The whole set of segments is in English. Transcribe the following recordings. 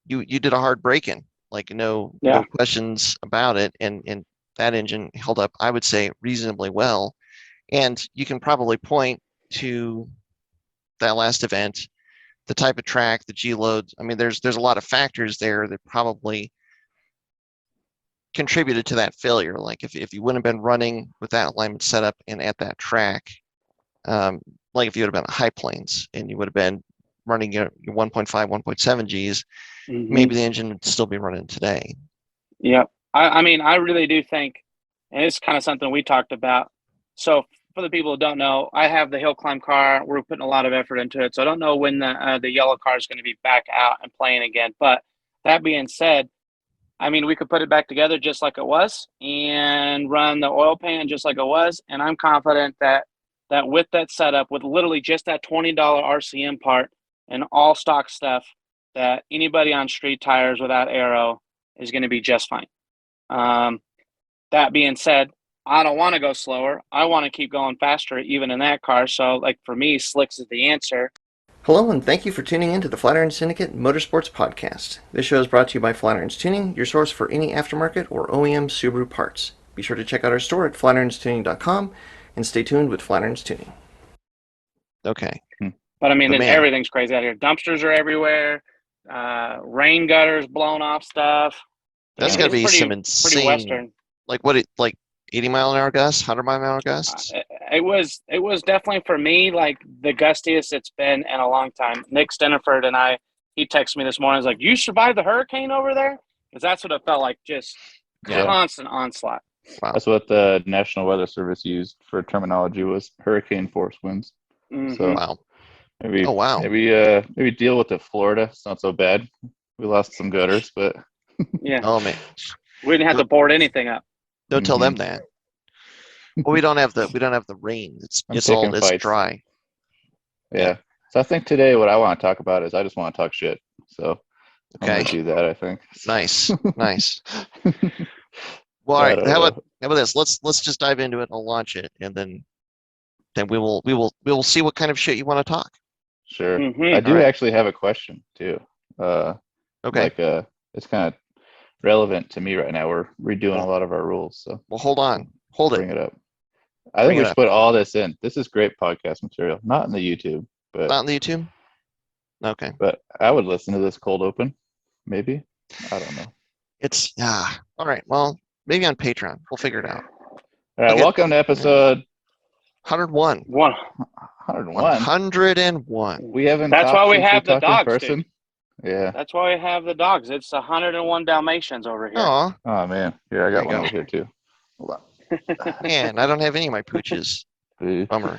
you did a hard break-in, like no questions about it, and that engine held up, I would say, reasonably well. And you can probably point to that last event, the type of track, the G loads. I mean, there's a lot of factors there that probably contributed to that failure. Like if you wouldn't have been running with that alignment setup and at that track, like if you would have been at high planes and you would have been running your 1.5, 1.7 Gs, maybe the engine would still be running today. Yeah. I mean, I really do think, and it's kind of something we talked about. So for the people who don't know, I have the hill climb car. We're putting a lot of effort into it. So I don't know when the yellow car is going to be back out and playing again. But that being said, I mean, we could put it back together just like it was and run the oil pan just like it was. And I'm confident that with that setup, with literally just that $20 RCM part and all stock stuff, that anybody on street tires without aero is going to be just fine. That being said, I don't want to go slower. I want to keep going faster, even in that car. So, like, for me, slicks is the answer. Hello, and thank you for tuning in to the Flatirons Syndicate Motorsports Podcast. This show is brought to you by Flatirons Tuning, your source for any aftermarket or OEM Subaru parts. Be sure to check out our store at flatironstuning.com and stay tuned with Flatirons Tuning. Okay. But, I mean, everything's crazy out here. Dumpsters are everywhere. Rain gutters blowing off stuff. That's got to be some insane. Pretty Western. Like 80-mile-an-hour gusts, 100-mile-an-hour gusts? It was definitely, for me, like the gustiest it's been in a long time. Nick Steniford and he texted me this morning. He's like, "You survived the hurricane over there?" Because that's what it felt like, just constant onslaught. Wow. That's what the National Weather Service used for terminology, was hurricane force winds. So wow. Maybe deal with it, Florida. It's not so bad. We lost some gutters, but yeah. Oh man, we didn't have to board anything up. Don't tell them that. Well, we don't have the rain. It's dry. Yeah. So I think today what I want to talk about is I just want to talk shit. So okay, I'm gonna do that, I think. Nice. Well, all right. How about this? Let's just dive into it and launch it, and then we will see what kind of shit you want to talk. Sure. I do actually have a question too. Okay. Like it's kind of relevant to me right now. We're redoing a lot of our rules, so well, hold bring it up. I think we should put all this in. This is great podcast material, not in the YouTube, but not in the YouTube. Okay, but I would listen to this cold open, maybe. I don't know. It's all right. Well, maybe on Patreon. We'll figure it out. All right, welcome to episode 101. 101. We haven't. That's why we have the dogs, dude. Yeah. That's why we have the dogs. It's 101 Dalmatians over here. Oh man. Here, I got one over here too. Hold on. Man, I don't have any of my pooches. Bummer.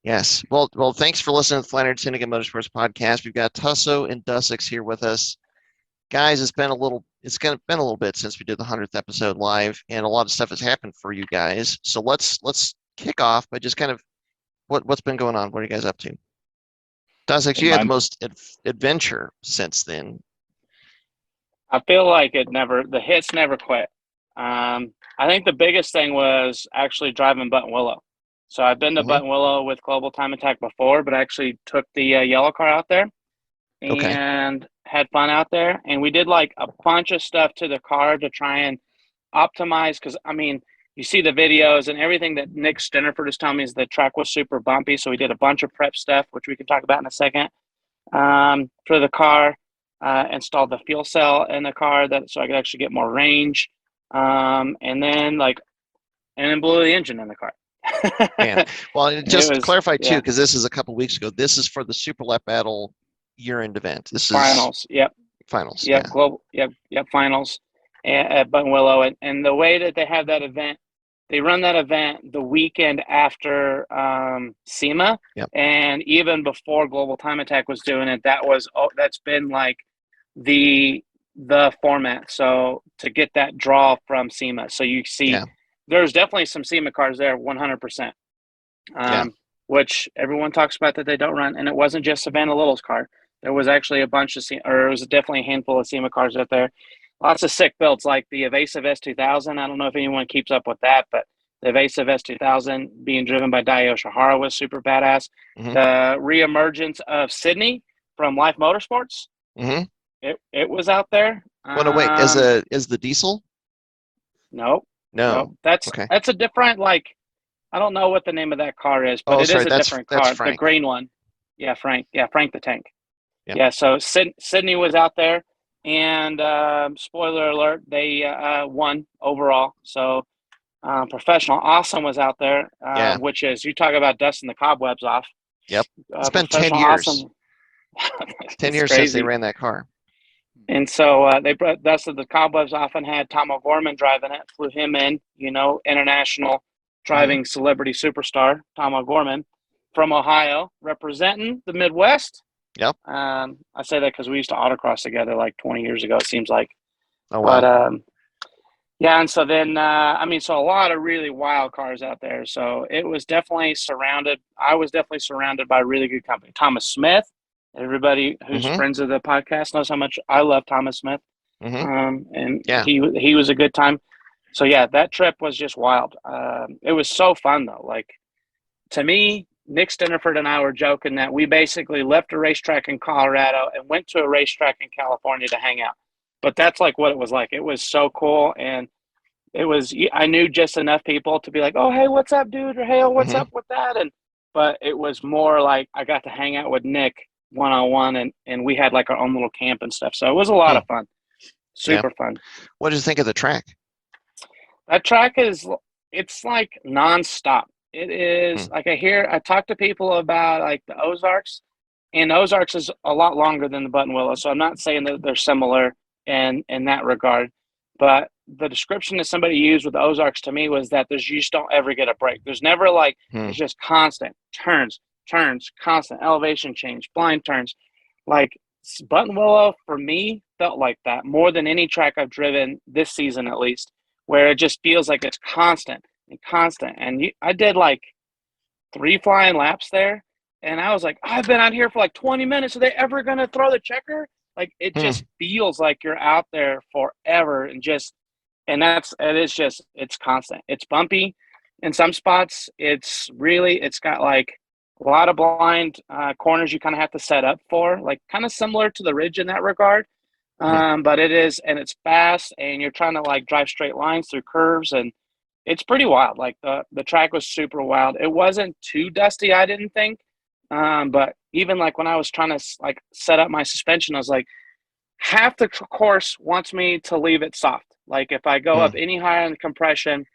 Yes. Well, thanks for listening to the Flatirons Syndicate Motorsports Podcast. We've got Tasso and Dussex here with us. Guys, it's been a little bit since we did the 100th episode live, and a lot of stuff has happened for you guys. So let's kick off by just kind of what's been going on. What are you guys up to? Dussex, you had the most adventure since then. I feel like the hits never quit. I think the biggest thing was actually driving Button Willow. So I've been to Button Willow with Global Time Attack before, but I actually took the yellow car out there and had fun out there. And we did like a bunch of stuff to the car to try and optimize. Because, I mean, you see the videos and everything that Nick Steniford is telling me is the track was super bumpy. So we did a bunch of prep stuff, which we can talk about in a second, for the car. Installed the fuel cell in the car so I could actually get more range. And then blew the engine in the car. Man. Well, just to clarify too, because this is a couple weeks ago. This is for the Super Lap Battle year-end event. This is finals. Yep. Finals. Yep. Yeah. Global. Yep. Finals at Button Willow, and the way that they have that event, they run that event the weekend after SEMA, and even before Global Time Attack was doing it. That's been like the format. So to get that draw from SEMA, so you see. Yeah. There's definitely some SEMA cars there, 100%, which everyone talks about that they don't run. And it wasn't just Savannah Little's car. There was actually a bunch of it was definitely a handful of SEMA cars out there. Lots of sick builds like the Evasive S2000. I don't know if anyone keeps up with that, but the Evasive S2000 being driven by Dio Shihara was super badass. The reemergence of Sydney from Life Motorsports. Mm-hmm. It was out there. Well, no, wait. Is the diesel? No. No. That's Okay. a different, like, I don't know what the name of that car is, but Oh, it is sorry. a different That's car. The Frank. green one. Yeah, Frank. Yeah, Frank the Tank. Yeah. Yeah. So Sydney was out there, and spoiler alert, they won overall. So Professional Awesome was out there, Yeah. which is, you talk about dusting the cobwebs off. Yep. It's been 10 Professional years. Awesome. 10 It's years since they crazy. ran that car. And so they dusted the cobwebs off and had Tom O'Gorman driving it, flew him in, international driving celebrity superstar, Tom O'Gorman from Ohio, representing the Midwest. Yep. I say that because we used to autocross together like 20 years ago, it seems like. Oh, wow. But yeah, and so then, so a lot of really wild cars out there. So it was definitely surrounded. I was definitely surrounded by really good company. Thomas Smith. Everybody who's friends of the podcast knows how much I love Thomas Smith. And Yeah. he was a good time. So yeah, that trip was just wild. It was so fun though. Like, to me, Nick Stennerford and I were joking that we basically left a racetrack in Colorado and went to a racetrack in California to hang out. But that's like what it was like. It was so cool. And I knew just enough people to be like, oh, hey, what's up, dude? Or hey, oh, what's up with that? But it was more like I got to hang out with Nick one-on-one, and we had like our own little camp and stuff. So it was a lot of fun. Super fun. What did you think of the track? That track it's like nonstop. It is like I talk to people about like the Ozarks, and Ozarks is a lot longer than the Button Willow. So I'm not saying that they're similar in that regard, but the description that somebody used with the Ozarks to me was that you just don't ever get a break. There's never like, it's just constant turns, constant elevation change, blind turns. Like Button Willow for me felt like that more than any track I've driven this season, at least, where it just feels like it's constant and constant. And I did like 3 flying laps there, and I was like, I've been out here for like 20 minutes. Are they ever going to throw the checker? Like, it just feels like you're out there forever, it's constant. It's bumpy in some spots. It's got like a lot of blind corners you kind of have to set up for, like kind of similar to the Ridge in that regard. But it's fast, and you're trying to like drive straight lines through curves, and it's pretty wild. Like the track was super wild. It wasn't too dusty, I didn't think. But even like when I was trying to like set up my suspension, I was like, half the course wants me to leave it soft. Like if I go up any higher in the compression,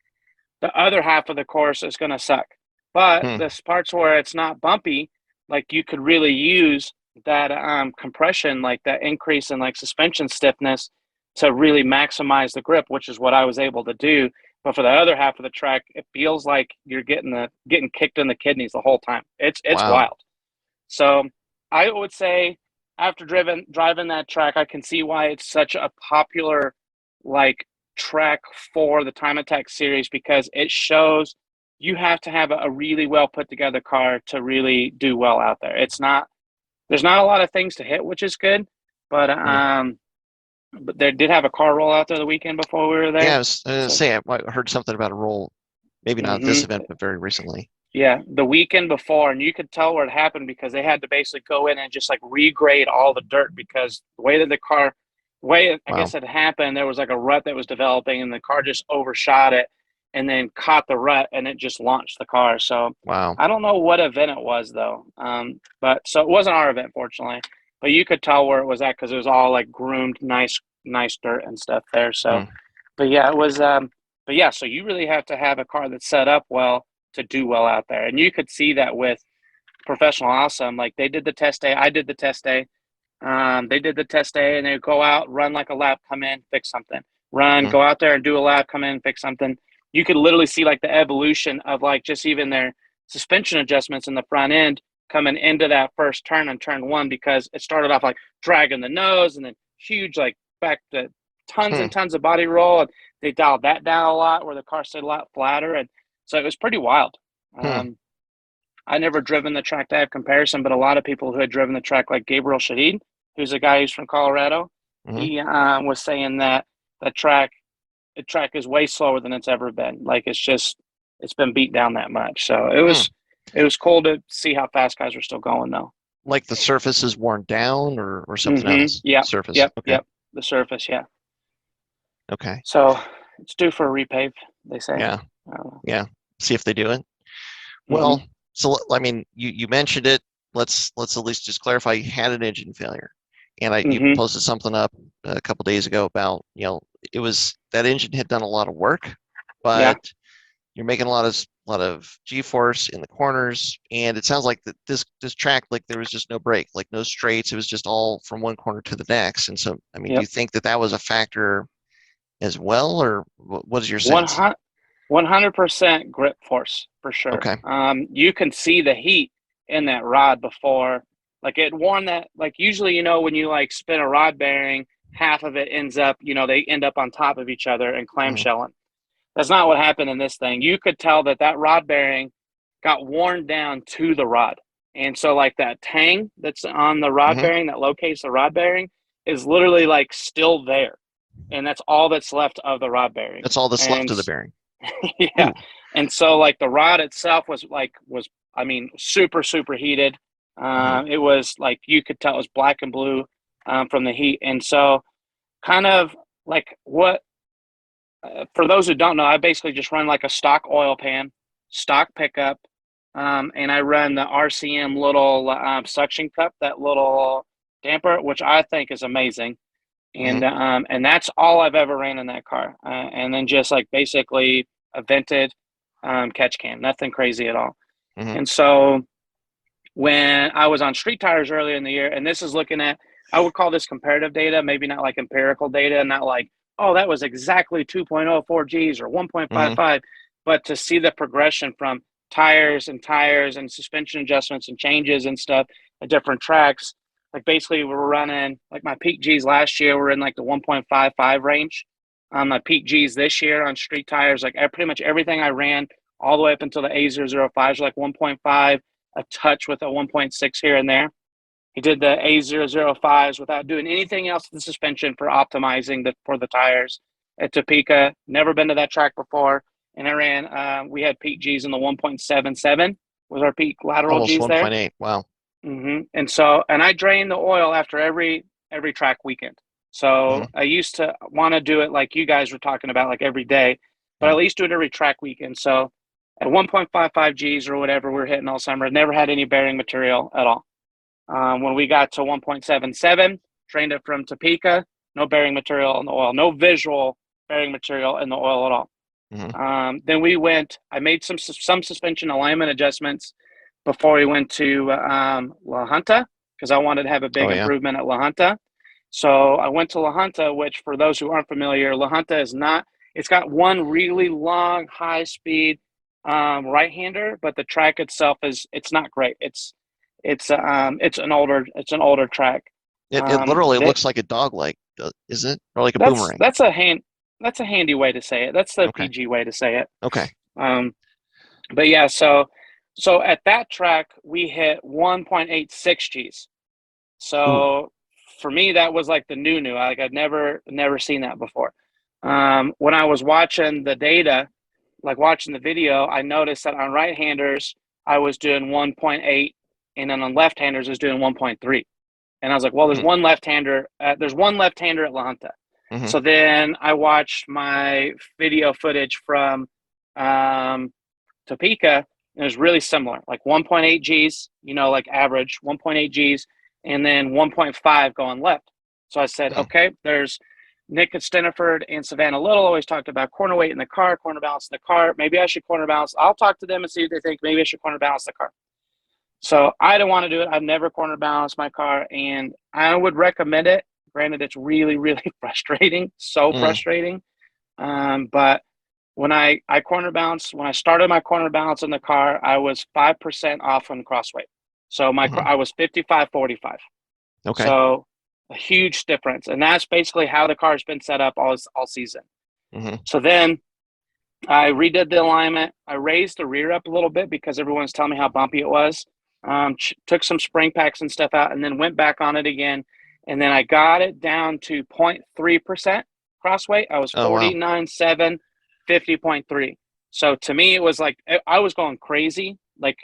the other half of the course is going to suck. But this parts where it's not bumpy, like you could really use that compression, like that increase in like suspension stiffness to really maximize the grip, which is what I was able to do. But for the other half of the track, it feels like you're getting kicked in the kidneys the whole time. It's wild. So I would say after driving that track, I can see why it's such a popular like track for the Time Attack series, because it shows you have to have a really well put together car to really do well out there. There's not a lot of things to hit, which is good, but they did have a car roll out there the weekend before we were there. Yeah, I was going to say, I heard something about a roll, maybe not this event, but very recently. Yeah, the weekend before, and you could tell where it happened because they had to basically go in and just like regrade all the dirt, because the way that I guess it happened, there was like a rut that was developing, and the car just overshot it and then caught the rut, and it just launched the car. So I don't know what event it was though. But so it wasn't our event, fortunately, but you could tell where it was at because it was all like groomed, nice dirt and stuff there. So, but yeah, it was, but yeah, so you really have to have a car that's set up well to do well out there. And you could see that with Professional Awesome. Like they did the test day. I did the test day. They did the test day, and they would go out, run like a lap, come in, fix something, go out there and do a lap, come in, fix something. You could literally see like the evolution of like just even their suspension adjustments in the front end coming into that first turn on turn 1, because it started off like dragging the nose and then huge, like back to tons and tons of body roll. And they dialed that down a lot where the car stayed a lot flatter. And so it was pretty wild. I never driven the track to have comparison, but a lot of people who had driven the track, like Gabriel Shahid, who's a guy who's from Colorado, he was saying that the track is way slower than it's ever been. Like it's been beat down that much. So it was cool to see how fast guys are still going though. Like the surface is worn down or something else? Yeah. Surface. Yep. Okay. Yep. The surface. Yeah. Okay. So it's due for a repave, they say. Yeah. Yeah. See if they do it. Mm-hmm. Well, so I mean, you mentioned it. Let's at least just clarify. You had an engine failure, and you posted something up a couple days ago about it was that engine had done a lot of work, but you're making a lot of G-force in the corners, and it sounds like that this track, like there was just no break, like no straights. It was just all from one corner to the next. And so, I mean, do you think that was a factor as well, or what is your sense? 100% grip force for sure. Okay. You can see the heat in that rod before, like it worn that. Like usually, when you like spin a rod bearing, half of it ends up, they end up on top of each other and clamshelling. That's not what happened in this thing. You could tell that rod bearing got worn down to the rod. And so like that tang that's on the rod bearing that locates the rod bearing is literally like still there. And that's all that's left of the rod bearing. That's all that's left of the bearing. Yeah. Ooh. And so like the rod itself was super, super heated. It was like, you could tell it was black and blue from the heat. And so kind of like for those who don't know, I basically just run like a stock oil pan, stock pickup, and I run the RCM little suction cup, that little damper, which I think is amazing. And and that's all I've ever ran in that car. And then just like basically a vented catch can, nothing crazy at all. And so when I was on street tires earlier in the year, and this is looking at, I would call this comparative data, maybe not like empirical data, not like, oh, that was exactly 2.04 Gs or 1.55, but to see the progression from tires and suspension adjustments and changes and stuff at different tracks. Like basically we were running, like my peak Gs last year were in like the 1.55 range. My peak Gs this year on street tires, like pretty much everything I ran all the way up until the A005s, like 1.5, a touch with a 1.6 here and there. He did the A005s without doing anything else to the suspension for optimizing for the tires at Topeka. Never been to that track before. And I ran, we had peak Gs in the 1.77 was our peak lateral Almost Gs there. 1.8. Wow. And so, and I drained the oil after every track weekend. So I used to want to do it like you guys were talking about, like every day, but at least do it every track weekend. So at 1.55 Gs or whatever we're hitting all summer, never had any bearing material at all. When we got to 1.77, drained it from Topeka, no bearing material in the oil, no visual bearing material in the oil at all. Then we I made some suspension alignment adjustments before we went to La Junta, because I wanted to have a big improvement at La Junta. So I went to La Junta, which for those who aren't familiar, La Junta is not, it's got one really long, high speed right-hander, but the track itself it's not great. It's an older track. It literally looks like a dog leg, isn't it? Or like a boomerang. That's a handy way to say it. That's the PG way to say it. Okay. But yeah, so at that track we hit 1.86 Gs. So for me that was like the new. Like I'd never seen that before. When I was watching the data, like watching the video, I noticed that on right-handers I was doing 1.8, and then on left-handers I was doing 1.3. And I was like, well, there's one left-hander. There's one left-hander at La Junta. So then I watched my video footage from Topeka, and it was really similar, like 1.8 Gs, like average 1.8 Gs, and then 1.5 going left. So I said, okay, there's Nick at Steniford and Savannah Little always talked about corner weight in the car, corner balance in the car. Maybe I should corner balance. I'll talk to them and see what they think. Maybe I should corner balance the car. So I don't want to do it. I've never corner balanced my car, and I would recommend it. Granted, it's really, really frustrating, frustrating. But when I corner balance, when I started my corner balance in the car, I was 5% off on cross weight. So I was 55-45. Okay. So a huge difference. And that's basically how the car's been set up all season. So then I redid the alignment. I raised the rear up a little bit because everyone's telling me how bumpy it was. Took some spring packs and stuff out and then went back on it again. And then I got it down to 0.3% cross weight. I was 49.7, 50.3. So to me, it was like, I was going crazy. Like,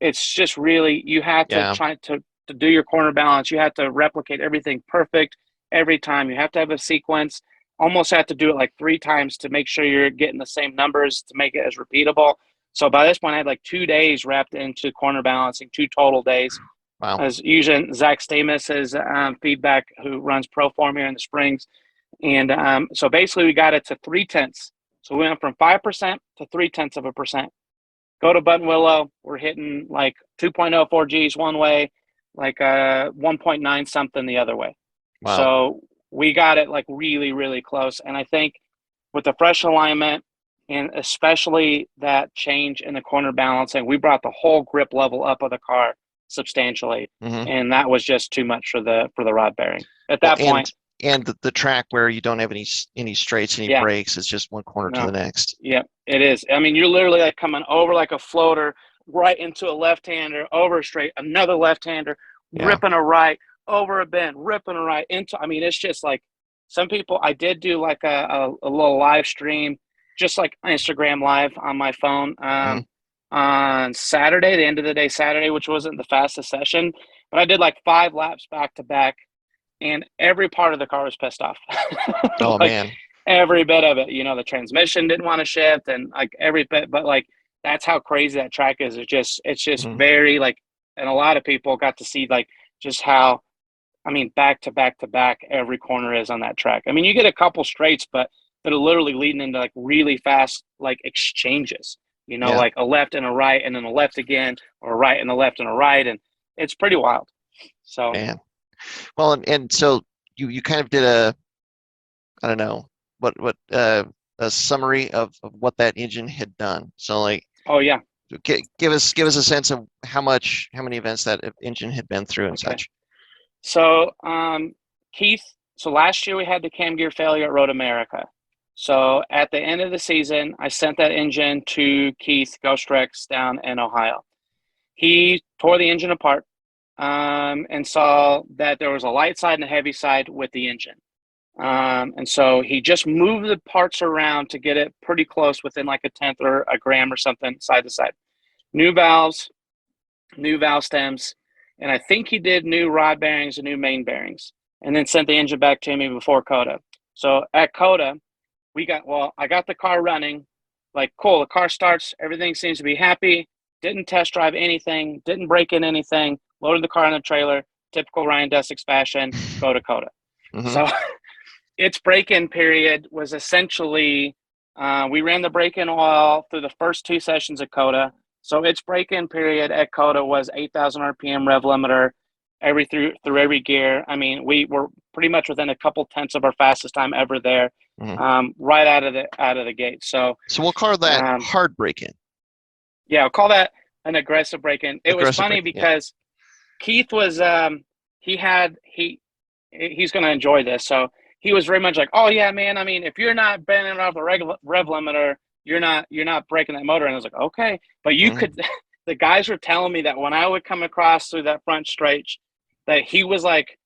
it's just really, you had to try to to do your corner balance, you have to replicate everything perfect every time. You have to have a sequence, almost have to do it like 3 times to make sure you're getting the same numbers to make it as repeatable. So by this point, I had like 2 days wrapped into corner balancing, 2 total days. Wow. I was using Zach Stamos's feedback, who runs Proform here in the Springs. And so basically we got it to 0.3. So we went from 5% to 0.3%. Go to Button Willow, we're hitting like 2.04 Gs one way, like 1.9 something the other way. Wow. So we got it like really, really close. And I think with the fresh alignment and especially that change in the corner balancing, we brought the whole grip level up of the car substantially. Mm-hmm. And that was just too much for the rod bearing at that point. And the track where you don't have any straights, any breaks, it's just one corner to the next. Yeah, it is. I mean, you're literally like coming over like a floater right into a left-hander, over a straight, another left-hander, ripping a right, over a bend, ripping a right into. I mean, it's just like some people. I did do like a little live stream, just like Instagram Live on my phone on Saturday, the end of the day Saturday, which wasn't the fastest session, but I did like 5 laps back to back. And every part of the car was pissed off. Oh, like, man. Every bit of it. You know, the transmission didn't want to shift and like every bit, but like that's how crazy that track is. It's just very like, and a lot of people got to see like just how, I mean, back to back to back, every corner is on that track. I mean, you get a couple straights, but that are literally leading into like really fast like exchanges, you know, like a left and a right and then a left again, or a right and a left and a right. And it's pretty wild. So, man. Well, and so you kind of did a summary of what that engine had done. So like, give us a sense of how many events that engine had been through and such. So Keith, so last year we had the cam gear failure at Road America. So at the end of the season, I sent that engine to Keith Ghost Rex down in Ohio. He tore the engine apart. And saw that there was a light side and a heavy side with the engine. And so he just moved the parts around to get it pretty close within like a tenth or a gram or something side to side. New valves, new valve stems, and I think he did new rod bearings and new main bearings, and then sent the engine back to me before COTA. So at COTA, I got the car running, like cool, the car starts, everything seems to be happy, didn't test drive anything, didn't break in anything, loaded the car in a trailer, typical Ryan Dussex fashion, go to COTA. So its break-in period was essentially, we ran the break-in oil through the first 2 sessions of COTA. So its break-in period at COTA was 8,000 RPM rev limiter through every gear. I mean, we were pretty much within a couple tenths of our fastest time ever there, right out of the gate. So we'll call that hard break-in. Yeah, I'll call that an aggressive break-in. It was funny because Keith was he's going to enjoy this. So he was very much like, oh yeah, man. I mean, if you're not bending off the rev limiter, you're not breaking that motor. And I was like, okay, but you could. The guys were telling me that when I would come across through that front stretch, that he was like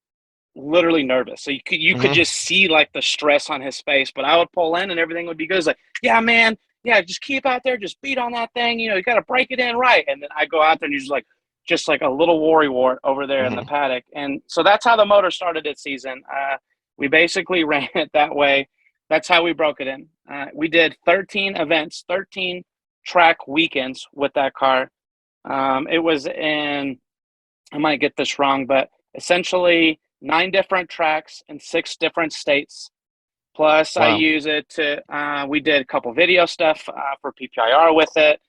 literally nervous. So you could just see like the stress on his face. But I would pull in and everything would be good. It's like, yeah, man. Yeah, just keep out there, just beat on that thing. You know, you got to break it in right. And then I go out there and he's just like a little worry wart over there in the paddock. And so that's how the motor started its season. We basically ran it that way. That's how we broke it in. We did 13 events, 13 track weekends with that car. It was in, I might get this wrong, but essentially 9 different tracks in 6 different states. Plus, I use it to, we did a couple video stuff for PPIR with it.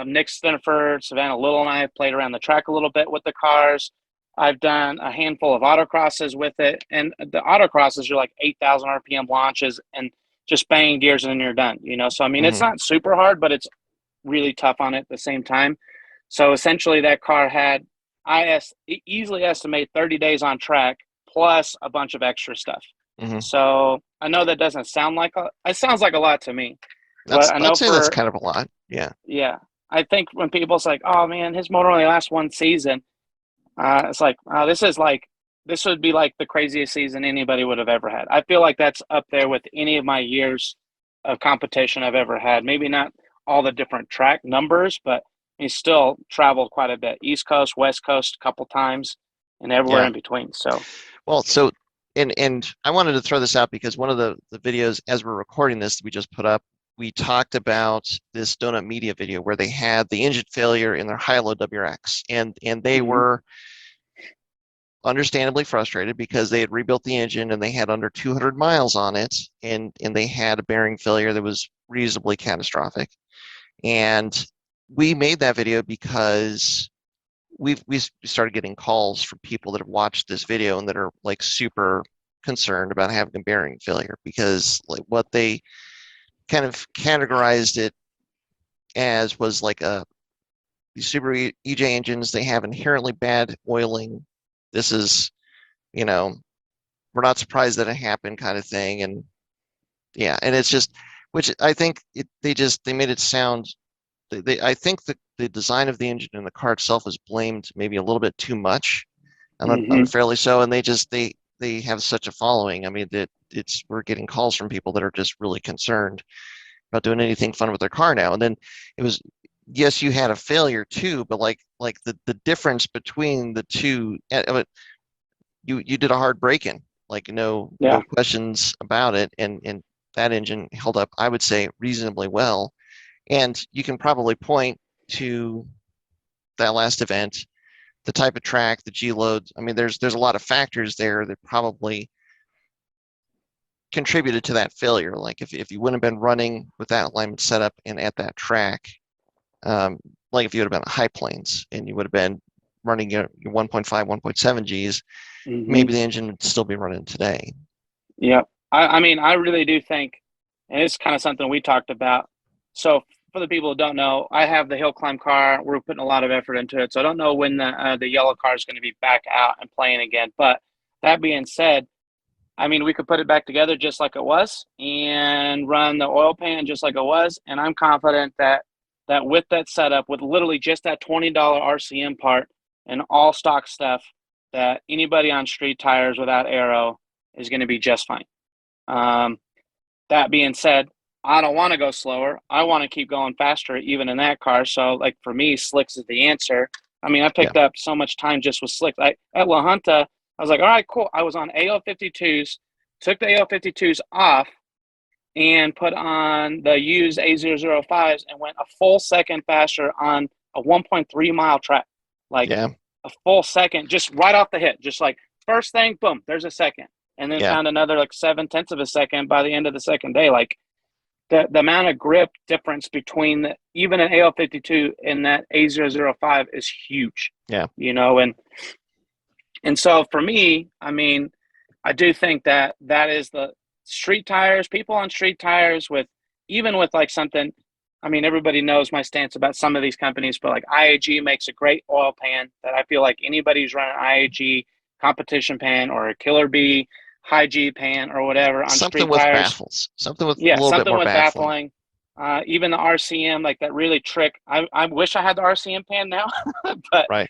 Nick Stiniford, Savannah Little, and I have played around the track a little bit with the cars. I've done a handful of autocrosses with it. And the autocrosses are like 8,000 RPM launches and just banging gears and then you're done, you know? So, I mean, it's not super hard, but it's really tough on it at the same time. So, essentially, that car had, easily estimate 30 days on track plus a bunch of extra stuff. So I know that doesn't sound like it sounds like a lot to me. I'd say that's kind of a lot. Yeah. Yeah. I think when people say, oh man, his motor only lasts 1 season, it's like, this would be like the craziest season anybody would have ever had. I feel like that's up there with any of my years of competition I've ever had. Maybe not all the different track numbers, but He's still traveled quite a bit, East Coast, West Coast, a couple times, and everywhere in between. So, well, so and I wanted to throw this out because one of the videos as we're recording this we just put up, we talked about this Donut Media video where they had the engine failure in their HiLow WRX, and they were understandably frustrated because they had rebuilt the engine and they had under 200 miles on it, and they had a bearing failure that was reasonably catastrophic. And we made that video because we started getting calls from people that have watched this video and that are like super concerned about having a bearing failure, because like what they kind of categorized it as was like these Subaru EJ engines, they have inherently bad oiling. This is, we're not surprised that it happened kind of thing. And yeah, and it's just, which I think they made it sound, I think the design of the engine and the car itself is blamed maybe a little bit too much, and unfairly so. And they have such a following. I mean, that we're getting calls from people that are just really concerned about doing anything fun with their car now. And then it was, yes, you had a failure too, but like the difference between the two, you did a hard break-in, like no questions about it, and that engine held up, I would say, reasonably well. And you can probably point to that last event, the type of track, the G loads. I mean, there's a lot of factors there that probably contributed to that failure. Like if you wouldn't have been running with that alignment setup and at that track, like if you would have been at high plains and you would have been running your 1.5, 1.7 Gs, maybe the engine would still be running today. Yeah. I mean, I really do think, and it's kind of something we talked about. So for the people who don't know, I have the hill climb car. We're putting a lot of effort into it. So I don't know when the yellow car is going to be back out and playing again. But that being said, I mean, we could put it back together just like it was and run the oil pan just like it was. And I'm confident that with that setup, with literally just that $20 RCM part and all stock stuff, that anybody on street tires without aero is going to be just fine. That being said, I don't want to go slower. I want to keep going faster, even in that car. So, like, for me, slicks is the answer. I mean, I picked up so much time just with slicks. At La Junta, I was like, all right, cool. I was on AL52s, took the AL52s off, and put on the used A005s and went a full second faster on a 1.3 mile track. Like, a full second, just right off the hit. Just like, first thing, boom, there's a second. And then found another, like, 0.7 of a second by the end of the second day. Like, the amount of grip difference between even an AL52 and that A005 is huge. Yeah. And so for me, I mean, I do think that is the street tires, people on street tires even with like something, I mean, everybody knows my stance about some of these companies, but like IAG makes a great oil pan that I feel like anybody who's running IAG competition pan or a Killer Bee high G pan or whatever on something street with tires. Baffles, something with a little bit more baffling. Even the RCM, like that really trick. I wish I had the RCM pan now, but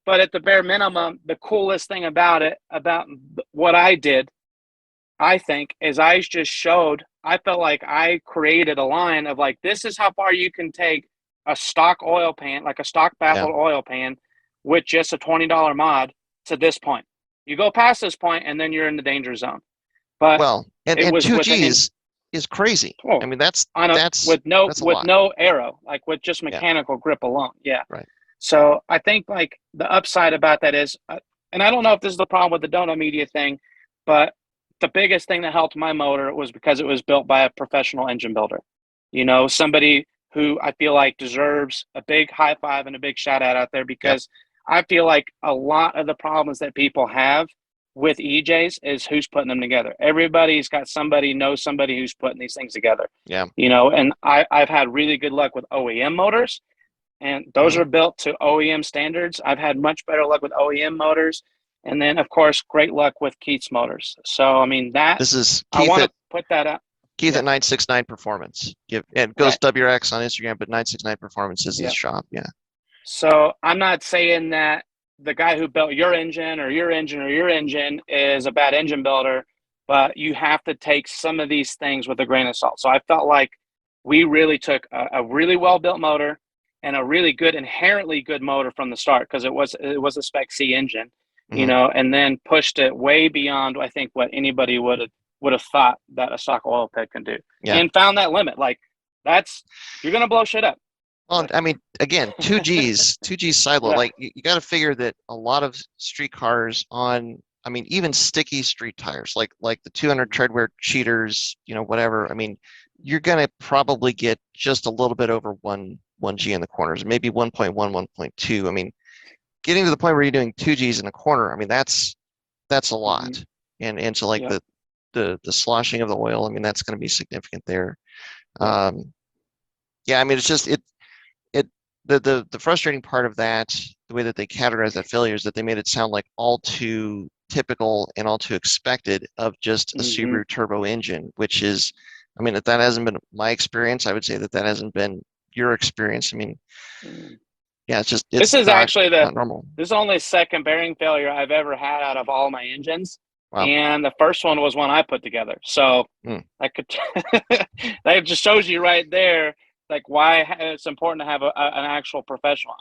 but at the bare minimum, the coolest thing about what I did, I think, is I just showed. I felt like I created a line of like, this is how far you can take a stock oil pan, like a stock baffled oil pan, with just a $20 mod to this point. You go past this point, and then you're in the danger zone. But and 2 Gs is crazy. I mean, that's with no aero, like with just mechanical grip alone. Yeah. Right. So I think like the upside about that is, and I don't know if this is the problem with the Donut Media thing, but the biggest thing that helped my motor was because it was built by a professional engine builder. Somebody who I feel like deserves a big high five and a big shout out there, because I feel like a lot of the problems that people have with EJs is who's putting them together. Everybody's got knows somebody who's putting these things together. Yeah. And I've had really good luck with OEM motors, and those are built to OEM standards. I've had much better luck with OEM motors. And then, of course, great luck with Keith's motors. So, I mean, this is Keith, I want to put that up. Keith at 969 Performance. It goes WRX on Instagram, but 969 Performance is his shop. Yeah. So I'm not saying that the guy who built your engine or your engine or your engine is a bad engine builder, but you have to take some of these things with a grain of salt. So I felt like we really took a really well-built motor and a really good, inherently good motor from the start, because it was a Spec C engine, Mhm. and then pushed it way beyond, I think, what anybody would have thought that a stock oil pit can do, and found that limit. Like, you're gonna blow shit up. Well, I mean, again, 2Gs side load. Yeah. Like you got to figure that a lot of street cars on, I mean, even sticky street tires, like the 200 treadwear cheaters, whatever. I mean, you're gonna probably get just a little bit over 1G in the corners, maybe 1.1, 1.2. I mean, getting to the point where you're doing 2Gs in the corner, I mean, that's a lot. And so like the sloshing of the oil, I mean, that's going to be significant there. Yeah, I mean, it's just the frustrating part of that, the way that they categorize that failure, is that they made it sound like all too typical and all too expected of just a Subaru turbo engine, which is, I mean, if that hasn't been my experience, I would say that hasn't been your experience. I mean, yeah, this is actually not normal. This is only second bearing failure I've ever had out of all my engines. Wow. And the first one was one I put together. So I could that just shows you right there, like, why it's important to have an actual professional.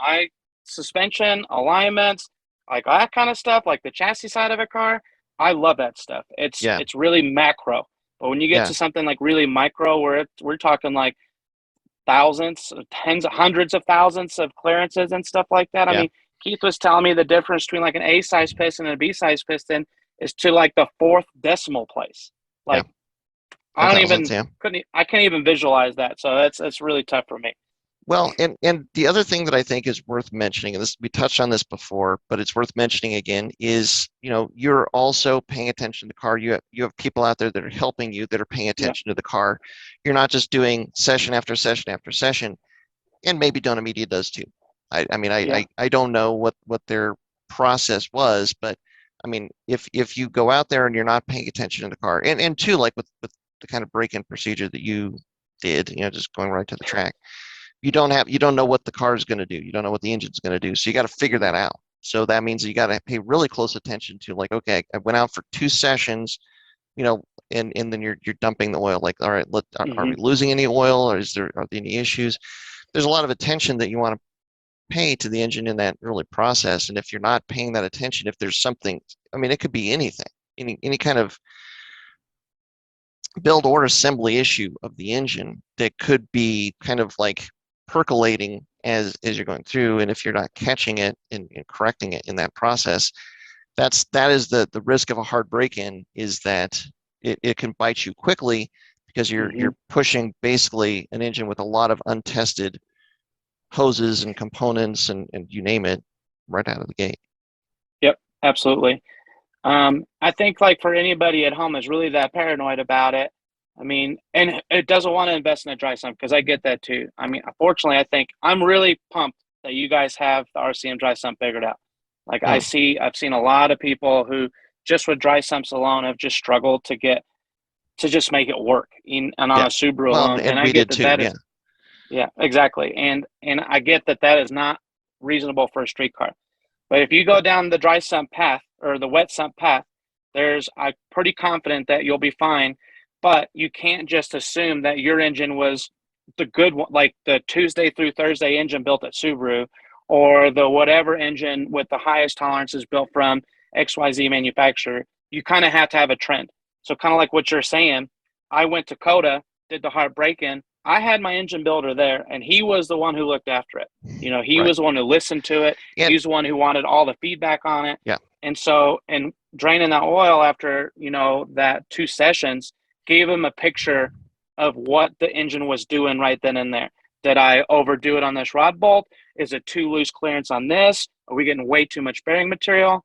Suspension, alignments, like that kind of stuff, like the chassis side of a car, I love that stuff. It's really macro. But when you get to something like really micro, where we're talking like thousands, tens, hundreds of thousands of clearances and stuff like that. I mean, Keith was telling me the difference between like an A size piston and a B size piston is to like the 4th decimal place. Like, I can't even visualize that. So that's really tough for me. Well, and the other thing that I think is worth mentioning, and we touched on this before, but it's worth mentioning again, is you're also paying attention to the car. You have people out there that are helping you, that are paying attention to the car. You're not just doing session after session after session, and maybe Donna Media does too. I mean, I don't know what their process was, but I mean, if you go out there and you're not paying attention to the car, and two, like with the kind of break-in procedure that you did, just going right to the track, you don't know what the car is going to do. You don't know what the engine's going to do. So you got to figure that out. So that means you got to pay really close attention to, like, okay, I went out for 2 sessions, and then you're dumping the oil. Like, all right, are we losing any oil, or are there any issues? There's a lot of attention that you want to pay to the engine in that early process. And if you're not paying that attention, if there's something, I mean, it could be anything, any kind of build or assembly issue of the engine that could be kind of like percolating as you're going through, and if you're not catching it and correcting it in that process, that is the risk of a hard break-in, is that it can bite you quickly, because you're pushing basically an engine with a lot of untested hoses and components and you name it, right out of the gate. Yep, absolutely. I think, like, for anybody at home is really that paranoid about it, I mean, and it doesn't want to invest in a dry sump, because I get that too. I mean, unfortunately, I think I'm really pumped that you guys have the RCM dry sump figured out. Like, I've seen a lot of people who just with dry sumps alone have just struggled to just make it work and on a Subaru alone. And I we get did that too. Yeah, exactly. And I get that is not reasonable for a street car. But if you go down the dry sump path or the wet sump path, I'm pretty confident that you'll be fine. But you can't just assume that your engine was the good one, like the Tuesday through Thursday engine built at Subaru, or the whatever engine with the highest tolerances built from XYZ manufacturer. You kind of have to have a trend. So kind of like what you're saying, I went to COTA, did the hard break-in. I had my engine builder there, and he was the one who looked after it. He was the one who listened to it. Yeah. He was the one who wanted all the feedback on it. Yeah. And so, and draining that oil after, that 2 sessions gave him a picture of what the engine was doing right then and there. Did I overdo it on this rod bolt? Is it too loose clearance on this? Are we getting way too much bearing material?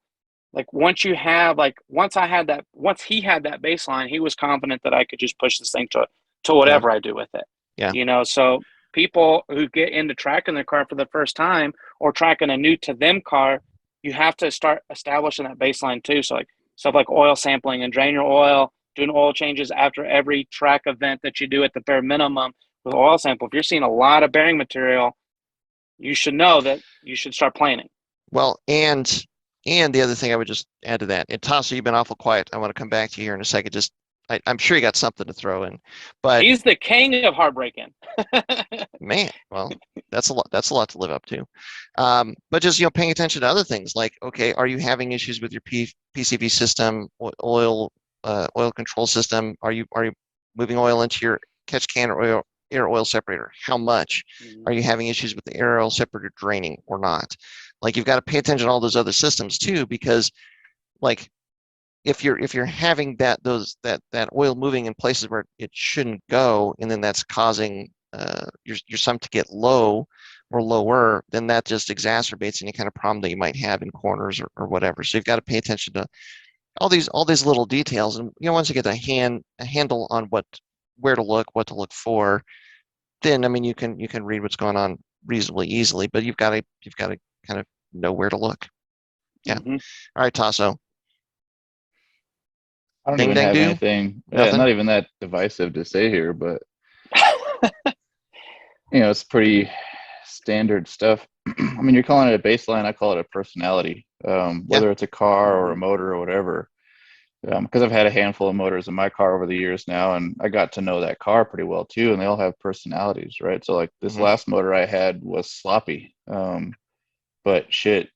Like, once he had that baseline, he was confident that I could just push this thing to whatever I do with it. Yeah. So people who get into tracking their car for the first time, or tracking a new to them car, you have to start establishing that baseline too. So like stuff like oil sampling and drain your oil, doing oil changes after every track event that you do at the bare minimum with oil sample. If you're seeing a lot of bearing material, you should know that you should start planning. Well, and the other thing I would just add to that, and Tasso, you've been awful quiet. I want to come back to you here in a second. Just I'm sure he got something to throw in, but he's the king of heartbreaking. man, well, that's a lot. That's a lot to live up to. But just paying attention to other things like, okay, are you having issues with your PCV system, oil control system? Are you moving oil into your catch can or air oil separator? How much? Are you having issues with the air oil separator draining or not? Like you've got to pay attention to all those other systems too, because like if you're having that oil moving in places where it shouldn't go, and then that's causing your sum to get low or lower, then that just exacerbates any kind of problem that you might have in corners or whatever. So you've got to pay attention to all these little details, and once you get a handle on where to look, what to look for, then I mean you can read what's going on reasonably easily, but you've got to kind of know where to look. Yeah. All right, Tasso. I don't even have anything, not even that divisive to say here, but it's pretty standard stuff. I mean, you're calling it a baseline. I call it a personality, whether it's a car or a motor or whatever. Because I've had a handful of motors in my car over the years now, and I got to know that car pretty well too, and they all have personalities, right? So like this last motor I had was sloppy, but shit,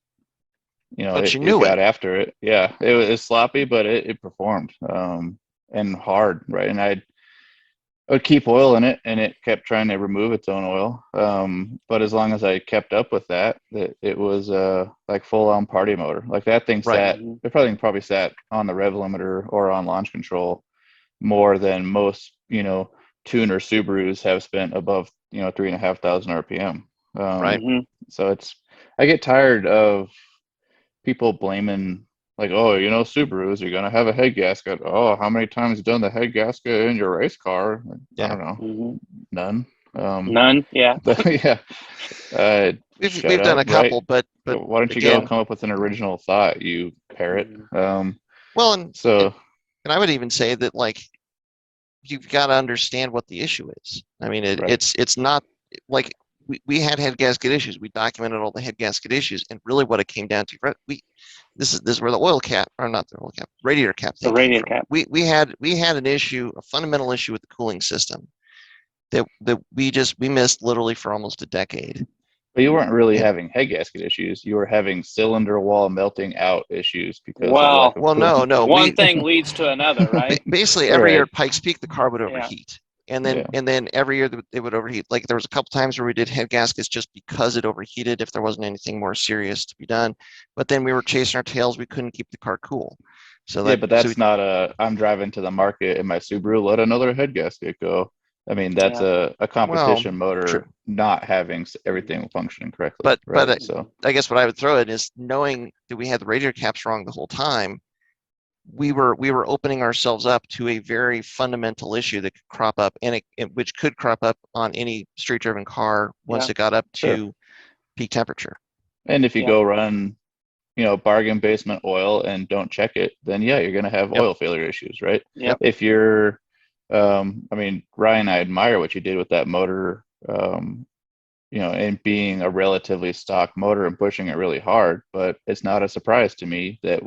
but it got after it. Yeah, it was sloppy, but it performed, and hard, right? And I would keep oil in it, and it kept trying to remove its own oil. But as long as I kept up with that, it was like full-on party motor. Like that thing sat, it probably sat on the rev limiter or on launch control more than most, tuner Subarus have spent above, 3,500 RPM. So I get tired of people blaming, like, oh, Subarus, you're going to have a head gasket. Oh, how many times you done the head gasket in your race car? I don't know. None. None. Yeah. Yeah. We've done a couple, right? but why don't you go come up with an original thought, you parrot? Well, and I would even say that, like, you've got to understand what the issue is. I mean, it's not like we had head gasket issues. We documented all the head gasket issues, and really what it came down to, this is where the oil cap, or not the oil cap, radiator cap thing came from. We had an issue, a fundamental issue with the cooling system that we missed literally for almost a decade. But you weren't really having head gasket issues. You were having cylinder wall melting out issues because of lack of cooling. No. One thing leads to another, right? Basically, every year at Pikes Peak, the car would overheat. And then every year it would overheat. Like there was a couple times where we did head gaskets just because it overheated if there wasn't anything more serious to be done. But then we were chasing our tails. We couldn't keep the car cool. So but that's not I'm driving to the market in my Subaru, let another head gasket go. I mean, that's a competition motor not having everything functioning correctly. But I guess what I would throw in is, knowing that we had the radiator caps wrong the whole time, we were opening ourselves up to a very fundamental issue that could crop up, and which could crop up on any street-driven car once it got up to peak temperature. And if you go run, bargain basement oil and don't check it, then you're going to have oil failure issues, right? If you're I mean, Ryan, I admire what you did with that motor, and being a relatively stock motor and pushing it really hard. But it's not a surprise to me that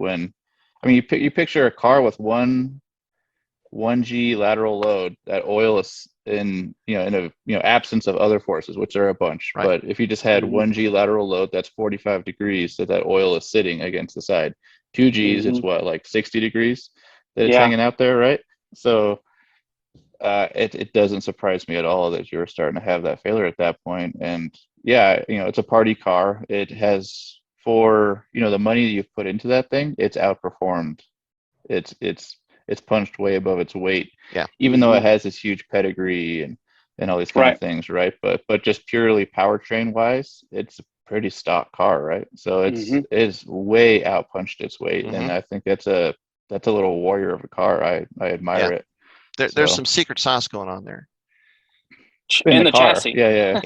you picture a car with 1G lateral load, that oil is in a absence of other forces, which are a bunch. Right. But if you just had 1G lateral load, that's 45 degrees that oil is sitting against the side. 2Gs, it's what, like 60 degrees that it's hanging out there, right? So it doesn't surprise me at all that you're starting to have that failure at that point. And it's a party car. It has, for the money that you've put into that thing, it's outperformed. It's punched way above its weight. Yeah. Even though it has this huge pedigree and all these kind of things, right? But just purely powertrain wise, it's a pretty stock car, right? So it's way outpunched its weight, and I think that's a little warrior of a car. I admire it. There's some secret sauce going on there. In the chassis. Yeah.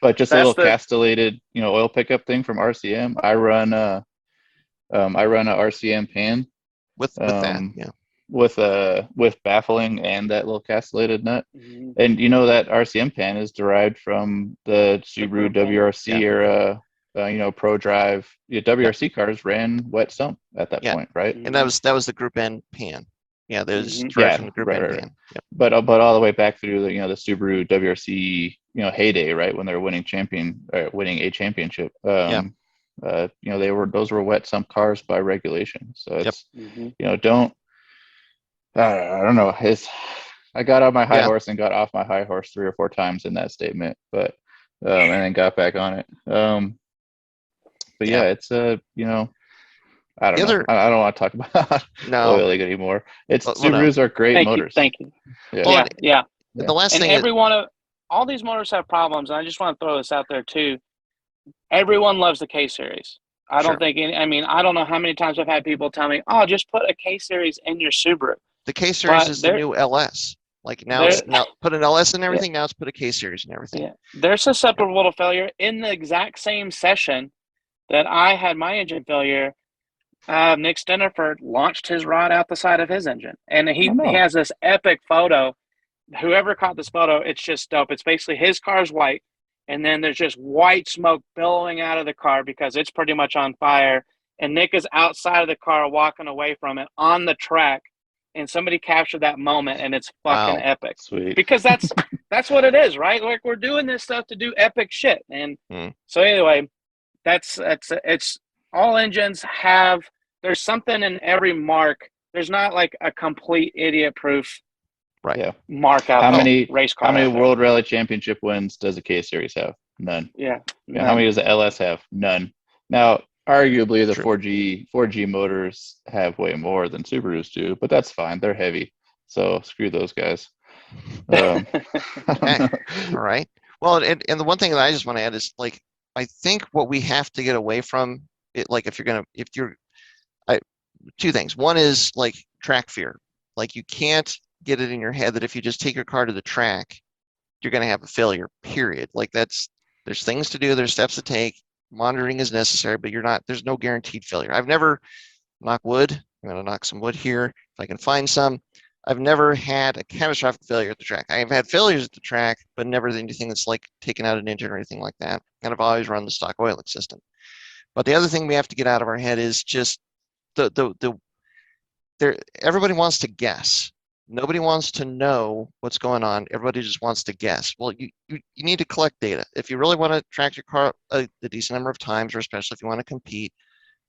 But just a little castellated, oil pickup thing from RCM. I run a RCM pan with that, with baffling and that little castellated nut. And that RCM pan is derived from the Subaru WRC era Pro Drive, WRC cars ran wet sump at that point, right? And that was the Group N pan. Yeah, there's derived from the Group N pan. Yep. But all the way back through the the Subaru WRC heyday, right, when they were winning a championship. Those were wet sump cars by regulation. So it's don't I don't know. I got on my high horse and got off my high horse 3 or 4 times in that statement, but and then got back on it. But it's I don't know. I don't want to talk about oiling anymore. Subarus are great motors. Thank you. Yeah. The last and thing all these motors have problems, and I just want to throw this out there too. Everyone loves the K series. I don't think I don't know how many times I've had people tell me, "Oh, just put a K series in your Subaru." The K series is the new LS. Like now put an LS in everything. Now it's put a K series in everything. Yeah, they're susceptible to failure. In the exact same session that I had my engine failure, Nick Stennerford launched his rod out the side of his engine, and he has this epic photo. Whoever caught this photo, it's just dope. It's basically his car's white, and then there's just white smoke billowing out of the car because it's pretty much on fire. And Nick is outside of the car walking away from it on the track, and somebody captured that moment, and it's fucking epic. Sweet. Because that's what it is, right? Like, we're doing this stuff to do epic shit. And so anyway, that's it's all engines have. There's something in every mark. There's not like a complete idiot-proof mark out there. Race car. How many World Rally Championship wins does a K Series have? None. Yeah. And how many does the LS have? None. Now, arguably, the 4G motors have way more than Subarus do, but that's fine. They're heavy, so screw those guys. Okay. All right. Well, and the one thing that I just want to add is, like, I think what we have to get away from it, like, two things. One is like track fear. Like, you can't get it in your head that if you just take your car to the track, you're going to have a failure, period. Like, there's things to do, there's steps to take, monitoring is necessary, but there's no guaranteed failure. I've never, knock wood, I'm going to knock some wood here if I can find some. I've never had a catastrophic failure at the track. I've had failures at the track, but never anything that's like taken out an engine or anything like that. And I've always run the stock oiling system. But the other thing we have to get out of our head is just everybody wants to guess. Nobody wants to know what's going on. Everybody just wants to guess. Well, you need to collect data. If you really want to track your car a decent number of times, or especially if you want to compete,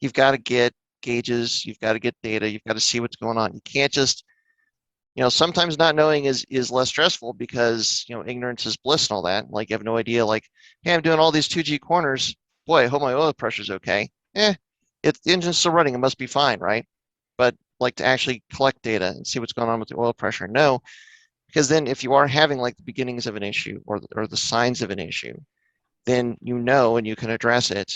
you've got to get gauges, you've got to get data, you've got to see what's going on. You can't just, sometimes not knowing is less stressful because, ignorance is bliss and all that. Like, you have no idea, like, hey, I'm doing all these 2G corners. Boy, I hope my oil pressure's okay. The engine's still running. It must be fine, right? But like to actually collect data and see what's going on with the oil pressure. No, because then if you are having like the beginnings of an issue or the signs of an issue, then and you can address it,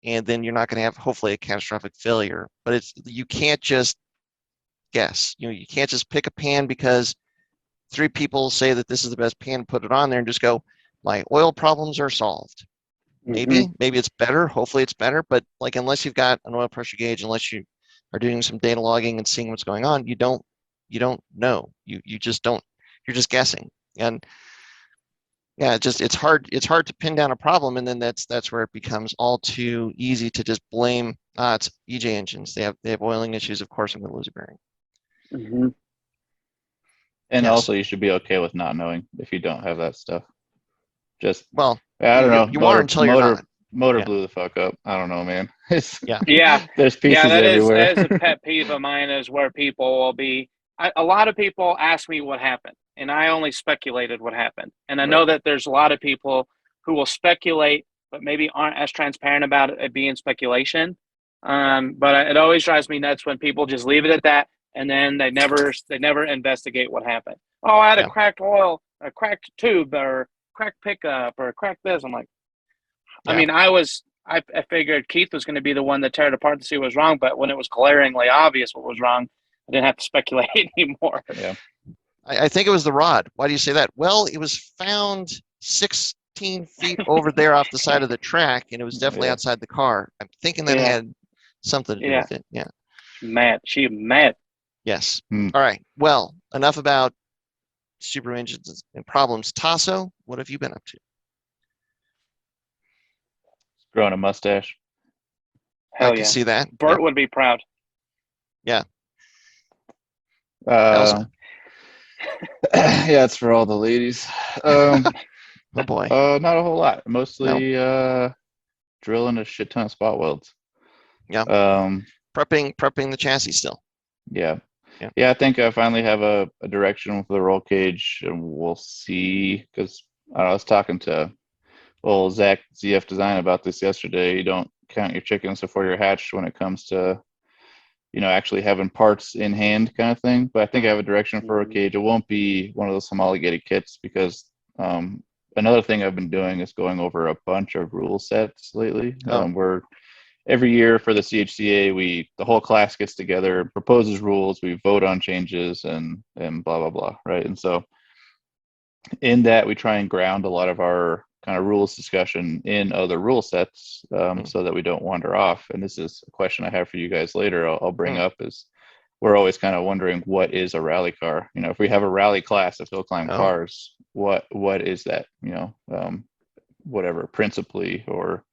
and then you're not going to have hopefully a catastrophic failure. But you can't just guess. You can't just pick a pan because 3 people say that this is the best pan, put it on there and just go, my oil problems are solved. Maybe it's better. Hopefully it's better. But like, unless you've got an oil pressure gauge, unless you are doing some data logging and seeing what's going on, you don't know. You just don't. You're just guessing. And it's hard to pin down a problem, and then that's where it becomes all too easy to just blame. It's EJ engines. They have oiling issues. Of course, I'm going to lose a bearing. And also, you should be okay with not knowing if you don't have that stuff. I don't know. You are until you're not. Motor blew the fuck up. I don't know, man. There's pieces that everywhere. That is a pet peeve of mine, is where people will be. A lot of people ask me what happened, and I only speculated what happened. And I know that there's a lot of people who will speculate, but maybe aren't as transparent about it being speculation. But it always drives me nuts when people just leave it at that, and then they never investigate what happened. Oh, I had a cracked oil, a cracked tube, or cracked pickup, or cracked this. I'm like, I mean, I figured Keith was going to be the one that tear it apart to see what was wrong, but when it was glaringly obvious what was wrong, I didn't have to speculate anymore. Yeah. I think it was the rod. Why do you say that? Well, it was found 16 feet over there off the side of the track, and it was definitely outside the car. I'm thinking that had something to do with it. Yeah. She mad. Yes. All right. Well, enough about Subaru engines and problems. Tasso, what have you been up to? growing a mustache. Hell I can see that. Bert would be proud. Yeah. Yeah, it's for all the ladies. Oh boy. Not a whole lot. Mostly drilling a shit ton of spot welds. Yeah. Prepping the chassis still. Yeah. I think I finally have a direction for the roll cage, and we'll see. Because I was talking to old Zach ZF Design about this yesterday. You don't count your chickens before you're hatched when it comes to, actually having parts in hand kind of thing. But I think I have a direction for a cage. It won't be one of those homologated kits because another thing I've been doing is going over a bunch of rule sets lately. We're every year for the CHCA, the whole class gets together, proposes rules, we vote on changes, and blah blah blah, right? And so in that, we try and ground a lot of our kind of rules discussion in other rule sets, so that we don't wander off. And this is a question I have for you guys later. I'll bring up is we're always kind of wondering what is a rally car. If we have a rally class of hill climb cars, what is that? Whatever, principally or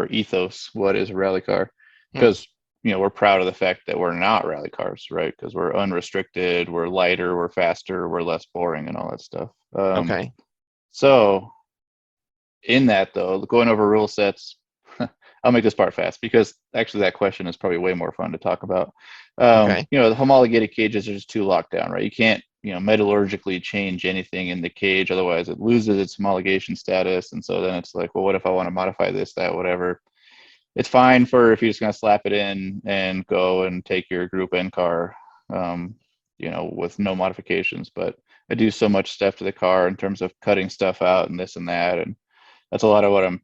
ethos, what is a rally car? Because we're proud of the fact that we're not rally cars, right? Because we're unrestricted, we're lighter, we're faster, we're less boring, and all that stuff. Okay. So in that, though, going over rule sets, I'll make this part fast because actually that question is probably way more fun to talk about. Okay. The homologated cages are just too locked down, right? You can't metallurgically change anything in the cage, otherwise it loses its homologation status. And so then it's like, well, what if I want to modify this, that, whatever? It's fine for if you're just going to slap it in and go and take your Group N car, with no modifications. But I do so much stuff to the car in terms of cutting stuff out and this and that, and that's a lot of what I'm,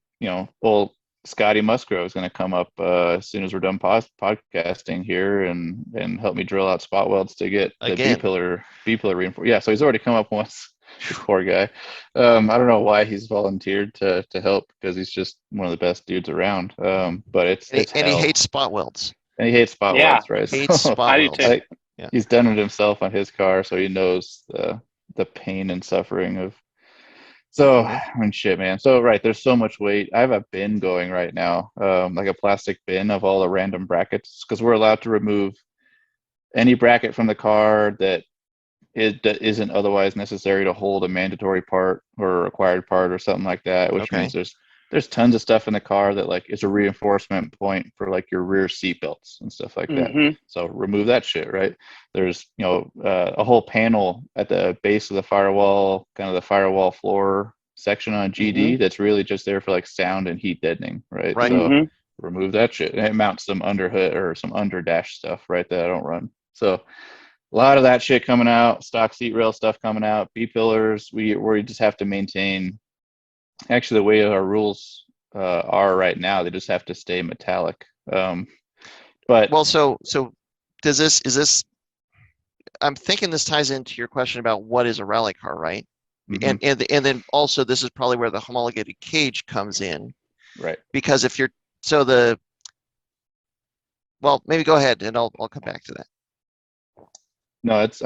well, Scotty Musgrove is going to come up as soon as we're done podcasting here and help me drill out spot welds to get the B pillar reinforced. Yeah, so he's already come up once. Poor guy. I don't know why he's volunteered to help because he's just one of the best dudes around. But it's he hell. hates spot welds. And he hates spot welds, right? Hates spot welds. I do too. He's done it himself on his car, so he knows the pain and suffering of. So, shit, man. So, right, there's so much weight. I have a bin going right now, like a plastic bin of all the random brackets, because we're allowed to remove any bracket from the car that isn't otherwise necessary to hold a mandatory part or a required part or something like that, which means there's tons of stuff in the car that like is a reinforcement point for like your rear seat belts and stuff like that. So remove that shit, right? There's a whole panel at the base of the firewall, kind of the firewall floor section on GD that's really just there for like sound and heat deadening, right? So remove that shit. And it mounts some under hood or some under dash stuff, right, that I don't run. So a lot of that shit coming out, stock seat rail stuff coming out, B pillars. We just have to maintain. Actually, the way our rules are right now, they just have to stay metallic. But well, so is this? I'm thinking this ties into your question about what is a rally car, right? And then also this is probably where the homologated cage comes in, right? Because if you're maybe go ahead and I'll come back to that. No, that's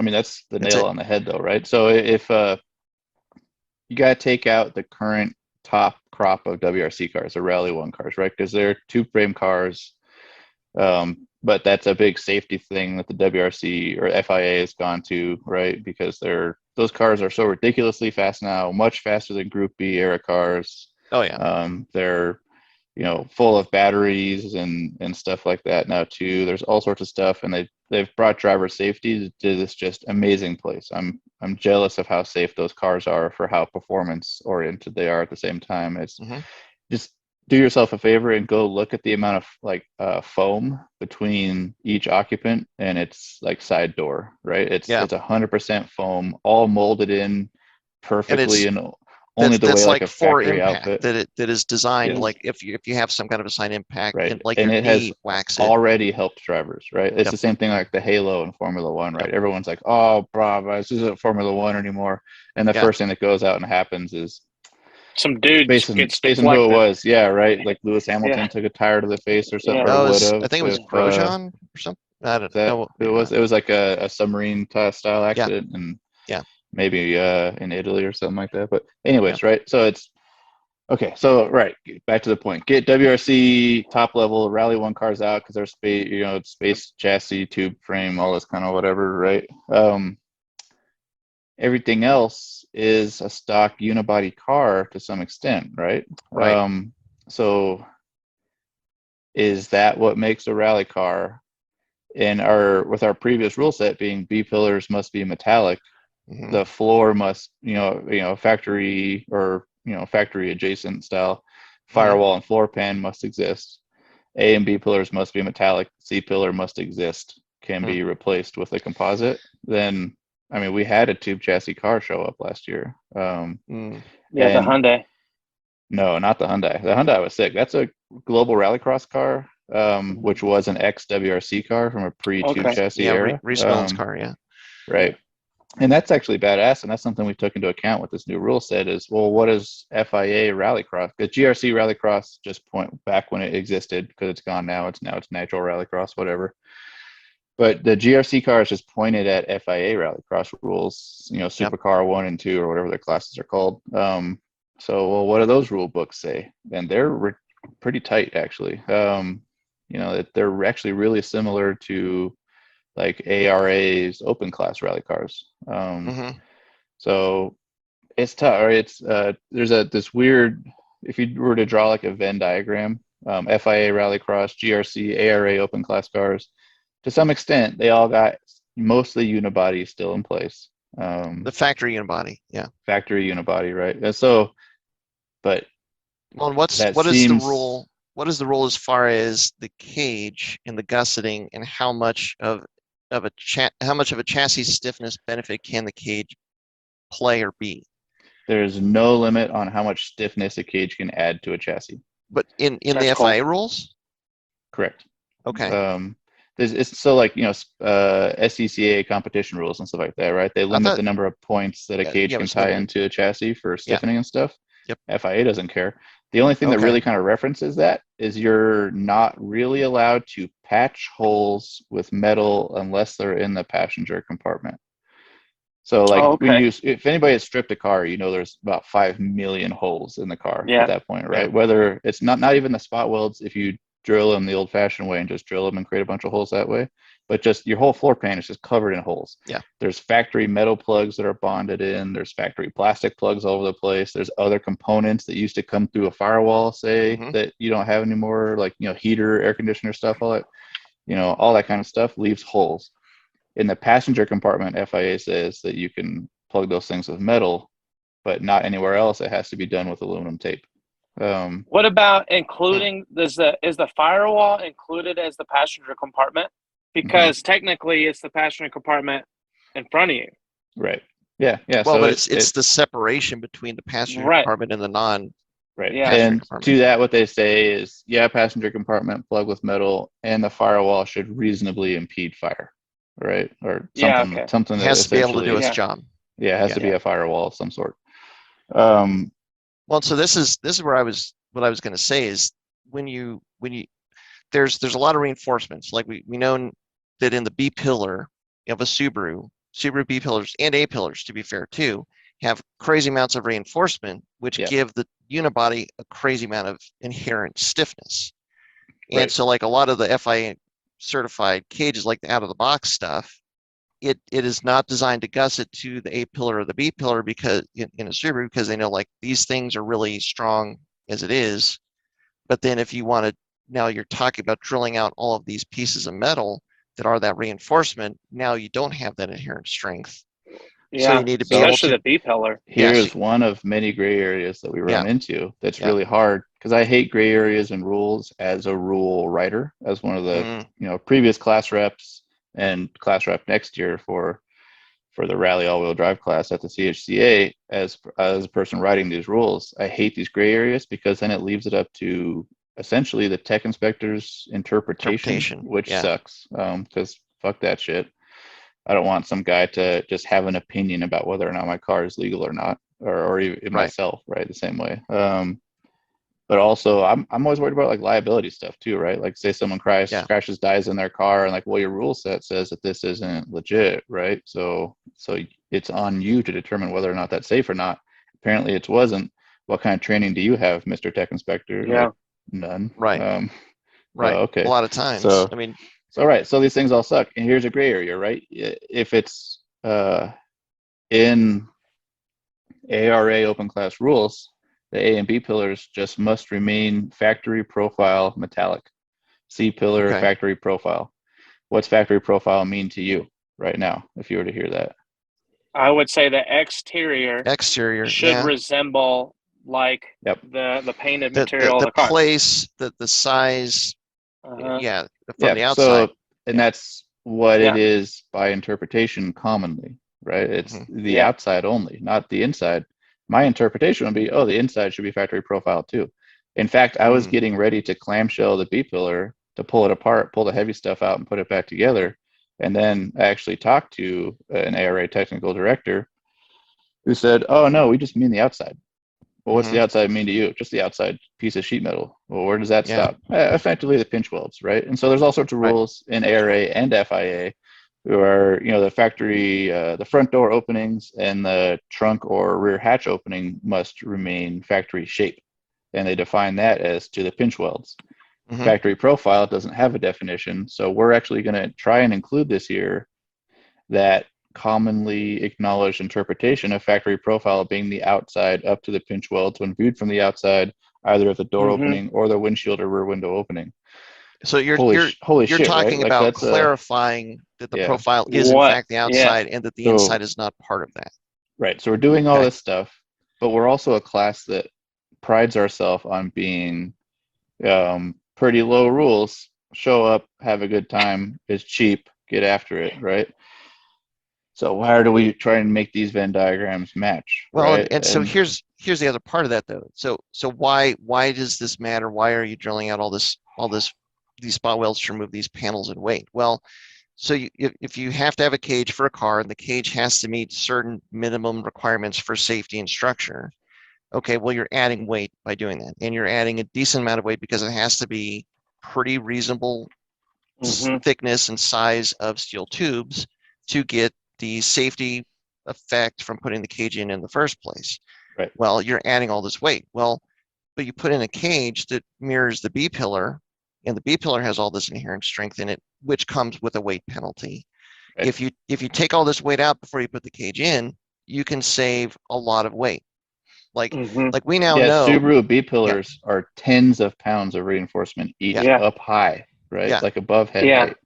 the nail on the head, though, right? So if you got to take out the current top crop of WRC cars, the Rally 1 cars, right? Because they're two-frame cars, but that's a big safety thing that the WRC or FIA has gone to, right? Because those cars are so ridiculously fast now, much faster than Group B era cars. Oh yeah. They're full of batteries and stuff like that now too. There's all sorts of stuff, and they've brought driver safety to this just amazing place. I'm jealous of how safe those cars are for how performance oriented they are at the same time. It's just do yourself a favor and go look at the amount of foam between each occupant and its like side door, right? It's 100% foam, all molded in perfectly and only the way like a factory outfit that is designed like if you have some kind of a side impact, right? And like and your it knee has wax it. already helped drivers, right? It's the same thing like the HiLow in Formula One, right? Everyone's like, oh, bravo, this isn't Formula One anymore. And the first thing that goes out and happens is some dude based on who it was, right? Like Lewis Hamilton took a tire to the face or something. I think it was Grosjean or something. I don't know. It was like a submarine style accident, and maybe in Italy or something like that. But anyways, right? So Okay, so back to the point. Get WRC top level Rally 1 cars out because they're space, space chassis, tube frame, all this kind of whatever, right? Everything else is a stock unibody car to some extent, right? Right. So is that what makes a rally car? And with our previous rule set being B pillars must be metallic, the floor must, factory or factory adjacent style firewall and floor pan must exist. A and B pillars must be metallic. C pillar must exist, can be replaced with a composite. Then, I mean, we had a tube chassis car show up last year. Yeah, the Hyundai. No, not the Hyundai. The Hyundai was sick. That's a global rallycross car, which was an ex-WRC car from a pre-tube chassis era. Reese Millen's car, yeah. Right. And that's actually badass, and that's something we took into account with this new rule set is, well, what is FIA Rallycross? The GRC Rallycross just point back when it existed, because it's gone now. It's natural Rallycross, whatever. But the GRC car is just pointed at FIA Rallycross rules, Supercar 1 and 2 or whatever their classes are called. So, well, what do those rule books say? And they're pretty tight, actually. They're actually really similar to like ARA's open class rally cars. So it's tough. It's there's this weird, if you were to draw like a Venn diagram, FIA Rallycross, GRC, ARA open class cars, to some extent they all got mostly unibody still in place. The factory unibody, yeah. Factory unibody, right? And so, but well, what is the rule? What is the rule as far as the cage and the gusseting, and how much of a chassis stiffness benefit can the cage play or be? There's no limit on how much stiffness a cage can add to a chassis. But in the FIA rules? Correct. Okay. It's so like, SCCA competition rules and stuff like that, right? They limit the number of points that a cage can tie into a chassis for stiffening and stuff. Yep. FIA doesn't care. The only thing that really kind of references that is you're not really allowed to patch holes with metal unless they're in the passenger compartment. So like if anybody has stripped a car, there's about 5 million holes in the car at that point, right? Whether it's not even the spot welds, if you drill them the old fashioned way and just drill them and create a bunch of holes that way, but just your whole floor pan is just covered in holes. Yeah. There's factory metal plugs that are bonded in. There's factory plastic plugs all over the place. There's other components that used to come through a firewall, say, that you don't have anymore, like, heater, air conditioner stuff, all that kind of stuff leaves holes. In the passenger compartment, FIA says that you can plug those things with metal, but not anywhere else. It has to be done with aluminum tape. What about including, is the firewall included as the passenger compartment? Because technically it's the passenger compartment in front of you. Right. Yeah. Yeah. Well, so but it's the separation between the passenger compartment and the non. Right. Yeah. And to that, what they say is, passenger compartment plug with metal, and the firewall should reasonably impede fire. Right. Or something. Something it has to be able to do its job. Yeah. It has to be a firewall of some sort. Well, so this is what I was going to say is when you there's a lot of reinforcements. Like we know that in the B pillar of a Subaru B pillars and A pillars, to be fair too, have crazy amounts of reinforcement, which give the unibody a crazy amount of inherent stiffness. And so like a lot of the FIA certified cages, like the out of the box stuff, it is not designed to gusset to the A pillar or the B pillar because in a Subaru, because they know like these things are really strong as it is. But then if you want to, now you're talking about drilling out all of these pieces of metal that are that reinforcement, now you don't have that inherent strength. Yeah, so you need to be especially able to, the B pillar. Here's one of many gray areas that we run into that's really hard, because I hate gray areas and rules as a rule writer, as one of the previous class reps and class rep next year for the rally all-wheel drive class at the CHCA. As a person writing these rules, I hate these gray areas, because then it leaves it up to essentially the tech inspector's interpretation. Which sucks, because fuck that shit. I don't want some guy to just have an opinion about whether or not my car is legal or not, or even myself, right? The same way. But also, I'm always worried about like liability stuff too, right? Like say someone crashes, dies in their car, and like, well, your rule set says that this isn't legit, right? So it's on you to determine whether or not that's safe or not. Apparently it wasn't. what kind of training do you have, Mr. Tech Inspector? Yeah. Like, none. Right. Right. Okay. A lot of times. So, I mean, so these things all suck. And here's a gray area, right? If it's in ARA open class rules, the A and B pillars just must remain factory profile metallic. C pillar Okay. factory profile. What's factory profile mean to you right now, if you were to hear that? I would say the exterior should yeah. resemble like Yep. the painted material of the the car. place, the size, yeah, from the outside. So, and that's what Yeah. it is by interpretation commonly, right? It's the outside only, not the inside. My interpretation would be, oh, the inside should be factory profile too. In fact, I was getting ready to clamshell the B pillar to pull it apart, pull the heavy stuff out and put it back together. And then I actually talked to an ARA technical director who said, oh, no, we just mean the outside. Well, what's the outside mean to you? Just the outside piece of sheet metal. Well, where does that stop? Effectively, the pinch welds, right? And so there's all sorts of rules in ARA and FIA who are, the factory, the front door openings and the trunk or rear hatch opening must remain factory shape. And they define that as to the pinch welds. Factory profile doesn't have a definition. So we're actually going to try and include this year that commonly acknowledged interpretation of factory profile being the outside up to the pinch welds when viewed from the outside, either of the door opening or the windshield or rear window opening. So you're shit, talking right? about clarifying that the profile is in fact the outside and that the inside is not part of that. Right. So we're doing all this stuff, but we're also a class that prides ourselves on being pretty low rules. Show up, have a good time, it's cheap, get after it, right? So why do we try and make these Venn diagrams match? Well, right? and so here's the other part of that though. So why does this matter? Why are you drilling out these spot welds to remove these panels and weight? Well, so if you have to have a cage for a car and the cage has to meet certain minimum requirements for safety and structure, okay, well, you're adding weight by doing that. And you're adding a decent amount of weight because it has to be pretty reasonable thickness and size of steel tubes to get the safety effect from putting the cage in the first place. Right. Well, you're adding all this weight. Well, but you put in a cage that mirrors the B pillar, and the B pillar has all this inherent strength in it, which comes with a weight penalty. Right. If you take all this weight out before you put the cage in, you can save a lot of weight. Like we now know Subaru B pillars are tens of pounds of reinforcement each up high, right? Yeah. Like above head height.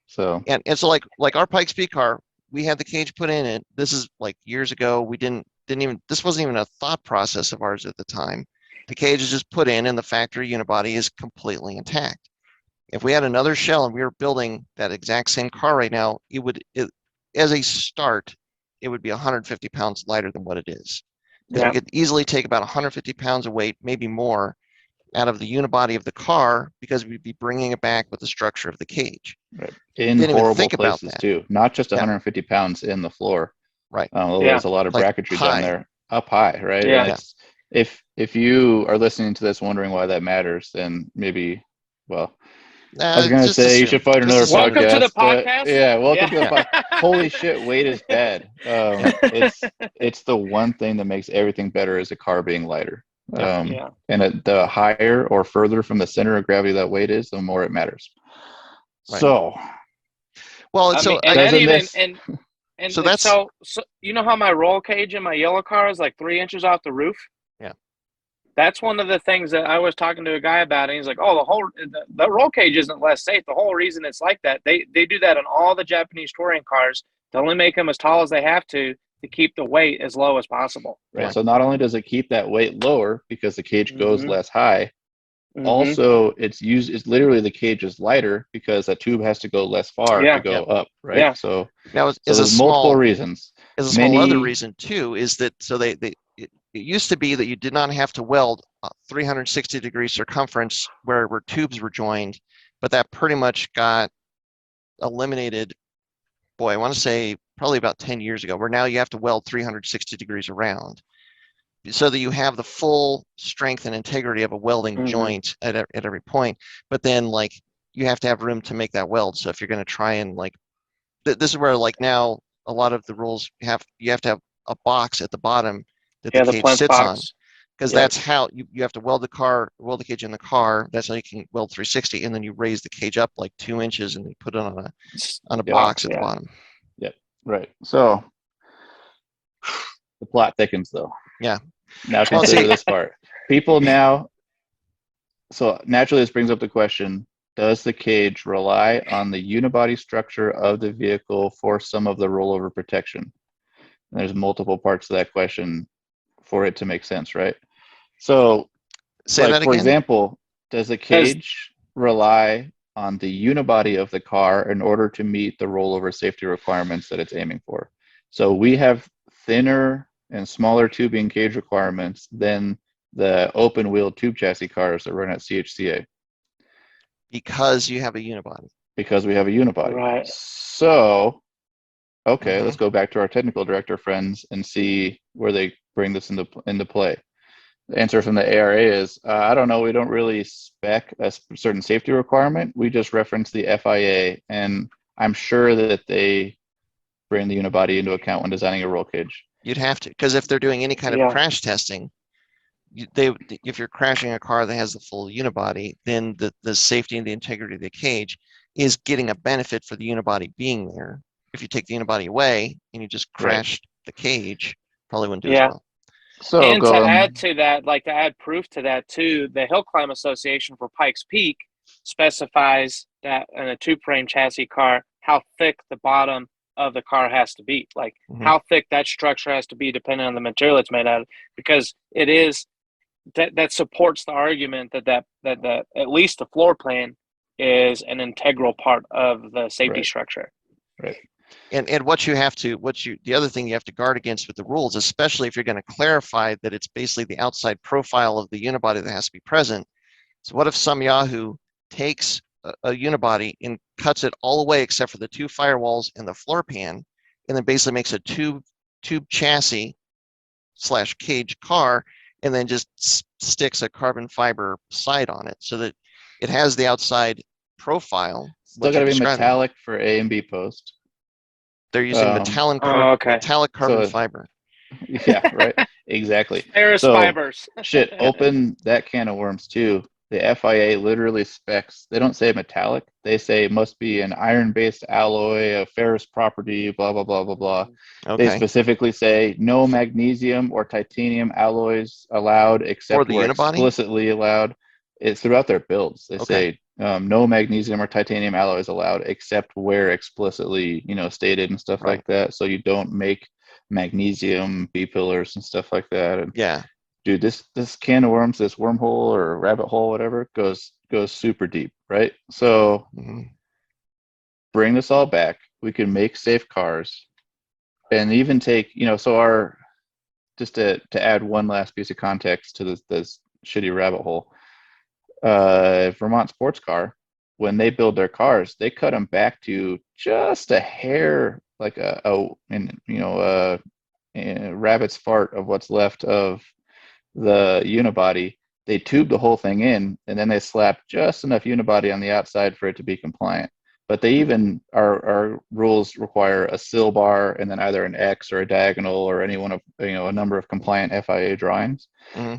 So and so like our Pikes Peak car, we had the cage put in it. This is like years ago. We didn't even, this wasn't even a thought process of ours at the time. The cage is just put in and the factory unibody is completely intact. If we had another shell and we were building that exact same car right now, as a start, it would be 150 pounds lighter than what it is. Because we could easily take about 150 pounds of weight, maybe more, out of the unibody of the car because we'd be bringing it back with the structure of the cage. Right. In horrible places too, not just 150 pounds in the floor. Right. There's a lot of bracketry down there, up high, right? Yeah. And if you are listening to this wondering why that matters, then maybe, well, I was going to say you should find another podcast. Welcome to the podcast. Welcome to the podcast. Holy shit, weight is bad. It's the one thing that makes everything better is a car being lighter. And the higher or further from the center of gravity that weight is, the more it matters. Right. So, well, so you know how my roll cage in my yellow car is like 3 inches off the roof? Yeah. That's one of the things that I was talking to a guy about, and he's like, "Oh, the roll cage isn't less safe. The whole reason it's like that, they do that on all the Japanese touring cars. They only make them as tall as they have to keep the weight as low as possible." Right. So not only does it keep that weight lower because the cage goes less high, also it's literally the cage is lighter because that tube has to go less far to go up. Right. Yeah. So now there's multiple reasons. There's a small other reason too, is that it used to be that you did not have to weld 360-degree circumference where tubes were joined, but that pretty much got eliminated. Boy, I want to say probably about 10 years ago, where now you have to weld 360 degrees around so that you have the full strength and integrity of a welding joint at every point. But then like you have to have room to make that weld. So if you're going to try and like, this is where like now a lot of the rules you have to have a box at the bottom that the cage sits on. because that's how you have to weld the cage in the car. That's how you can weld 360, and then you raise the cage up like 2 inches, and you put it on a box at the bottom. Yep. Right. So the plot thickens, though. Yeah. Now consider this part. People now. So naturally, this brings up the question: does the cage rely on the unibody structure of the vehicle for some of the rollover protection? And there's multiple parts to that question for it to make sense, right? So, Say that again. For example, does the cage rely on the unibody of the car in order to meet the rollover safety requirements that it's aiming for? So we have thinner and smaller tubing cage requirements than the open wheel tube chassis cars that run at CHCA. Because you have a unibody. Because we have a unibody. Right. So, okay, let's go back to our technical director friends and see where they bring this into play. The answer from the ARA is, I don't know, we don't really spec a certain safety requirement. We just reference the FIA, and I'm sure that they bring the unibody into account when designing a roll cage. You'd have to, because if they're doing any kind of crash testing, if you're crashing a car that has the full unibody, then the safety and the integrity of the cage is getting a benefit for the unibody being there. If you take the unibody away and you just crashed the cage, probably wouldn't do as well. So, and to add to that, like to add proof to that too, the Hill Climb Association for Pikes Peak specifies that in a two-frame chassis car, how thick the bottom of the car has to be, like how thick that structure has to be depending on the material it's made out of, because it is that supports the argument that at least the floor plan is an integral part of the safety structure. Right. And the other thing you have to guard against with the rules, especially if you're going to clarify that it's basically the outside profile of the unibody that has to be present. So what if some Yahoo takes a unibody and cuts it all the way except for the two firewalls and the floor pan, and then basically makes a tube chassis / cage car, and then just sticks a carbon fiber side on it so that it has the outside profile. Still got to be metallic for A and B post. They're using metallic carbon fiber. Yeah, right. Exactly. Ferrous fibers. Shit, open that can of worms too. The FIA literally specs, they don't say metallic. They say it must be an iron-based alloy, a ferrous property, blah, blah, blah, blah, blah. Okay. They specifically say no magnesium or titanium alloys allowed except where explicitly allowed. It's throughout their builds. They say no magnesium or titanium alloys allowed except where explicitly, stated and stuff like that. So you don't make magnesium B-pillars and stuff like that. And dude, this can of worms, this wormhole or rabbit hole, whatever, goes super deep, right? So bring this all back. We can make safe cars, and even take, so just to add one last piece of context to this shitty rabbit hole. Vermont Sports Car, when they build their cars, they cut them back to just a hair, like a rabbit's fart of what's left of the unibody. They tube the whole thing in, and then they slap just enough unibody on the outside for it to be compliant. But they even, our rules require a sill bar and then either an X or a diagonal or any one of, a number of compliant FIA drawings.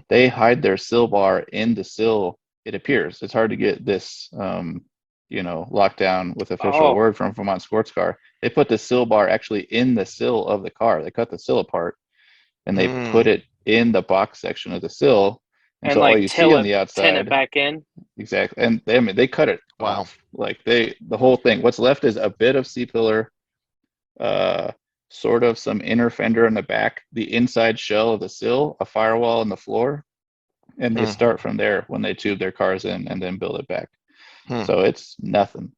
They hide their sill bar in the sill. It appears it's hard to get this, locked down with official word from Vermont Sports Car. They put the sill bar actually in the sill of the car. They cut the sill apart and they put it in the box section of the sill. And so all you see on the outside, tin it back in. Exactly. And they cut it off. Like the whole thing. What's left is a bit of C-pillar, sort of some inner fender in the back, the inside shell of the sill, a firewall on the floor. And they start from there when they tube their cars in and then build it back. So it's nothing.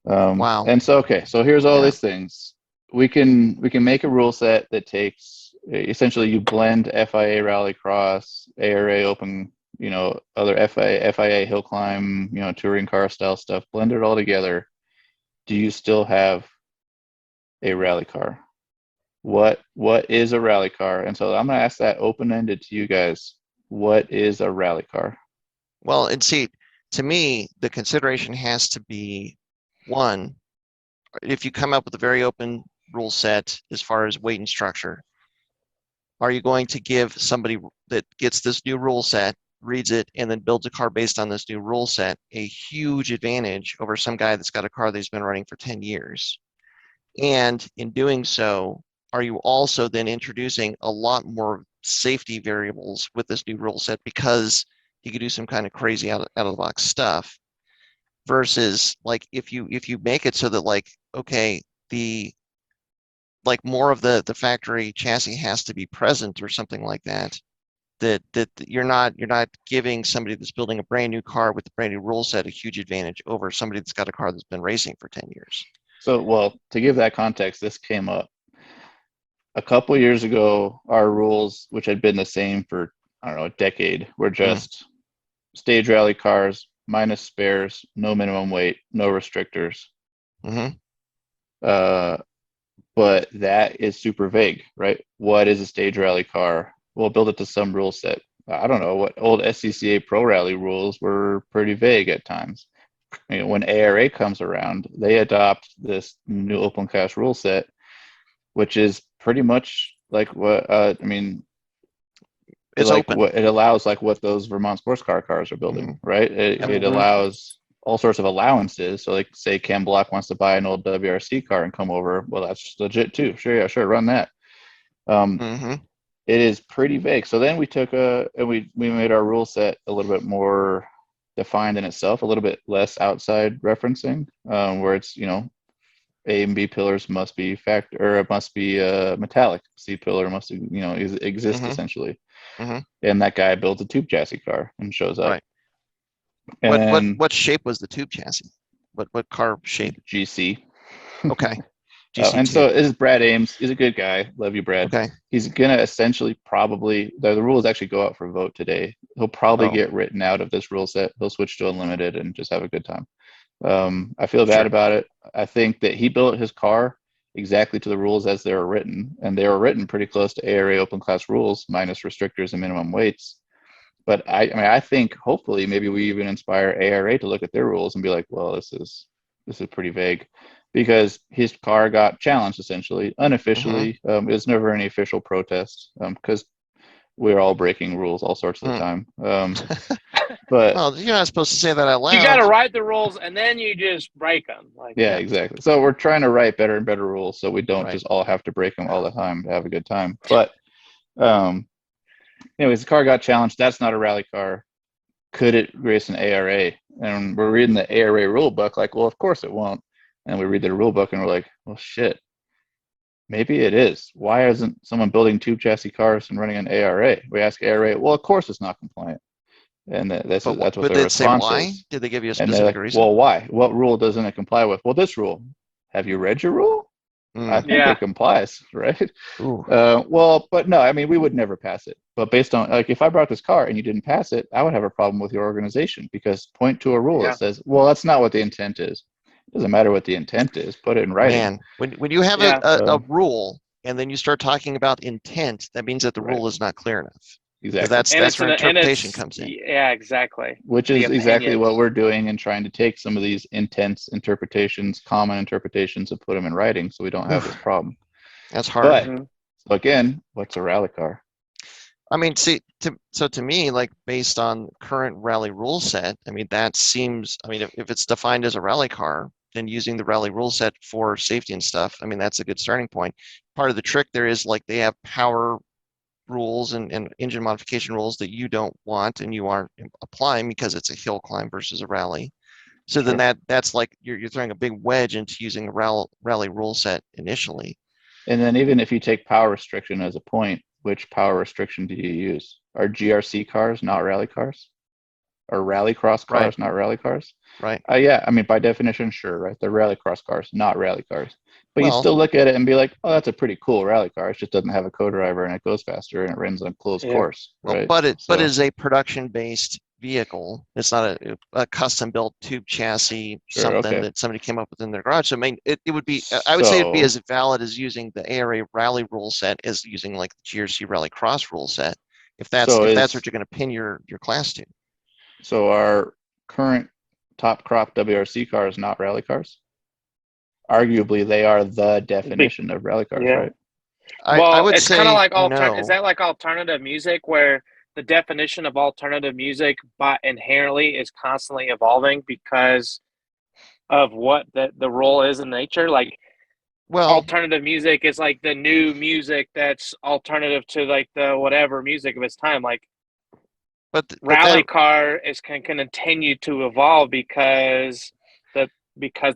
And so, so here's all these things. We can make a rule set that takes, essentially you blend FIA Rallycross, ARA Open, other FIA Hill Climb, touring car style stuff, blend it all together. Do you still have a rally car? What is a rally car? And so I'm going to ask that open-ended to you guys. What is a rally car? Well, and see, to me, the consideration has to be, one, if you come up with a very open rule set as far as weight and structure, are you going to give somebody that gets this new rule set, reads it, and then builds a car based on this new rule set a huge advantage over some guy that's got a car that he's been running for 10 years? And in doing so, are you also then introducing a lot more safety variables with this new rule set because you could do some kind of crazy out of the box stuff versus like if you make it so that like, okay, the like more of the factory chassis has to be present or something like that, that you're not giving somebody that's building a brand new car with the brand new rule set a huge advantage over somebody that's got a car that's been racing for 10 years. So, well, to give that context, this came up a couple years ago. Our rules, which had been the same for, I don't know, a decade, were just stage rally cars, minus spares, no minimum weight, no restrictors. Mm-hmm. But that is super vague, right? What is a stage rally car? We'll build it to some rule set. I don't know, what old SCCA Pro Rally rules were pretty vague at times. You know, when ARA comes around, they adopt this new open class rule set, which is pretty much like what I mean. It's like open. What it allows, like what those Vermont sports car cars are building, right? It allows all sorts of allowances. So, like, say Ken Block wants to buy an old WRC car and come over. Well, that's legit too. Sure, yeah, sure, run that. It is pretty vague. So then we took and we made our rule set a little bit more defined in itself, a little bit less outside referencing, where it's, you know, A and B pillars must be metallic. C pillar must, you know, exist essentially. And that guy builds a tube chassis car and shows up. Right. And what shape was the tube chassis? What car shape? GC. Okay. GC2. And so is Brad Ames. He's a good guy. Love you, Brad. Okay. He's gonna essentially probably the rules actually go out for vote today. He'll probably get written out of this rule set. He'll switch to unlimited and just have a good time. I feel bad about it. I think that he built his car exactly to the rules as they were written, and they were written pretty close to ARA open class rules minus restrictors and minimum weights. But I mean, I think hopefully maybe we even inspire ARA to look at their rules and be like, well, this is pretty vague, because his car got challenged essentially, unofficially. It was never any official protest, because we're all breaking rules all sorts of the time. But well, you're not supposed to say that out loud. You got to write the rules and then you just break them. Like, yeah, exactly. So we're trying to write better and better rules so we don't just all have to break them all the time to have a good time. But anyways, the car got challenged. That's not a rally car. Could it race an ARA? And we're reading the ARA rule book like, well, of course it won't. And we read the rule book and we're like, well, shit, maybe it is. Why isn't someone building tube chassis cars and running an ARA? We ask ARA, well, of course it's not compliant. And that's what their response is. Did they give you a specific reason? Well, why? What rule doesn't it comply with? Well, this rule. Have you read your rule? I think it complies, right? Well, but no, I mean, we would never pass it. But based on, like, if I brought this car and you didn't pass it, I would have a problem with your organization, because point to a rule that says, well, that's not what the intent is. It doesn't matter what the intent is. Put it in writing. Man, when you have a rule and then you start talking about intent, that means that the rule is not clear enough. Exactly. That's where interpretation comes in. Yeah, exactly. Which is exactly what we're doing, and trying to take some of these intense interpretations, common interpretations, and put them in writing so we don't have this problem. That's hard. But so again, what's a rally car? I mean, see, to me, like, based on current rally rule set, I mean, that seems, I mean, if it's defined as a rally car, then using the rally rule set for safety and stuff, I mean, that's a good starting point. Part of the trick there is, like, they have power rules and engine modification rules that you don't want and you aren't applying because it's a hill climb versus a rally. So then that's like you're throwing a big wedge into using a rally rule set initially. And then even if you take power restriction as a point, which power restriction do you use? Are GRC cars not rally cars? Are rally cross cars not rally cars? Right. Yeah, I mean, by definition, sure, right? They're rally cross cars, not rally cars. But you still look at it and be like, oh, that's a pretty cool rally car. It just doesn't have a co-driver and it goes faster and it runs on a closed course, right? But it's a production-based vehicle. It's not a custom-built tube chassis, that somebody came up with in their garage. So I mean, it would be, I would say it'd be as valid as using the ARA rally rule set as using like the GRC rally cross rule set, if that's what you're going to pin your class to. So our current top crop WRC cars not rally cars? Arguably, they are the definition of rally cars, right? I would it's kind of say like no. Is that like alternative music, where the definition of alternative music by inherently is constantly evolving because of what the role is in nature? Like Well, alternative music is like the new music that's alternative to like the whatever music of its time. Like but rally that car is can continue to evolve because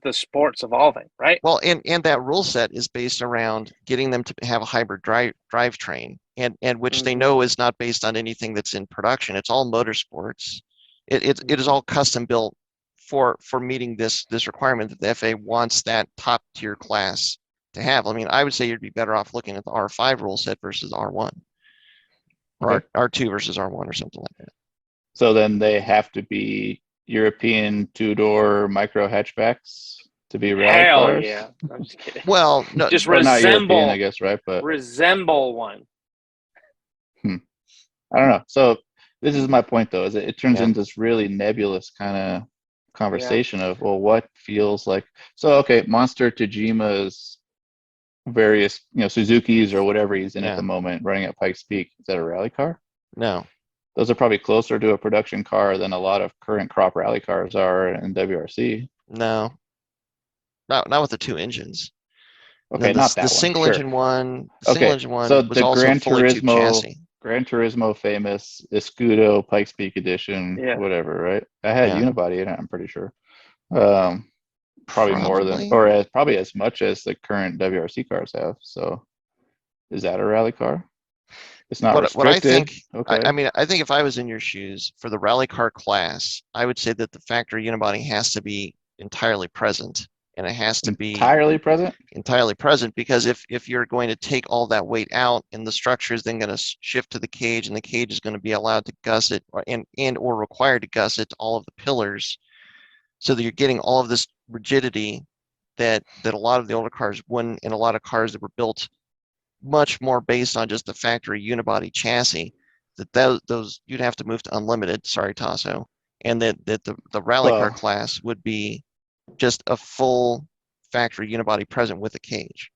the sport's evolving, right? well, and that rule set is based around getting them to have a hybrid drivetrain, and which they know is not based on anything that's in production. It's all motorsports. It is all custom built for meeting this requirement that the FAA wants that top tier class to have. I mean, I would say you'd be better off looking at the R5 rule set versus R1, or Okay. R2 versus R1 or something like that. So then they have to be European two-door micro hatchbacks to be rally Hell cars. yeah! I'm just kidding. Well, no, Just Or not European, I resemble guess, right? But one. I don't know. So this is my point, though, is it turns Yeah. into this really nebulous kind of conversation of, well, what feels like. So, okay, Monster Tajima's various, Suzuki's or whatever he's in at Yeah. the moment running at Pikes Peak. Is that a rally car? no. Those are probably closer to a production car than a lot of current crop rally cars are in WRC. No, not with the two engines. Okay, And then not the that one. single Sure. engine one, Okay, so was the also a fully tubed chassis. Gran Turismo famous Escudo Pikes Peak edition, Yeah. whatever, right? I had Yeah. unibody in it, I'm pretty sure. Probably more than, or probably as much as the current WRC cars have. So, is that a rally car? It's not What I restricted. think, Okay. I mean, I think if I was in your shoes for the rally car class, I would say that the factory unibody has to be entirely present, and it has to be Entirely present? entirely present, because if you're going to take all that weight out and the structure is then going to shift to the cage, and the cage is going to be allowed to gusset or required to gusset all of the pillars, so that you're getting all of this rigidity that a lot of the older cars wouldn't, and a lot of cars that were built much more based on just the factory unibody chassis, that those you'd have to move to unlimited. Sorry, Tasso. And that the rally car class would be just a full factory unibody present with a cage.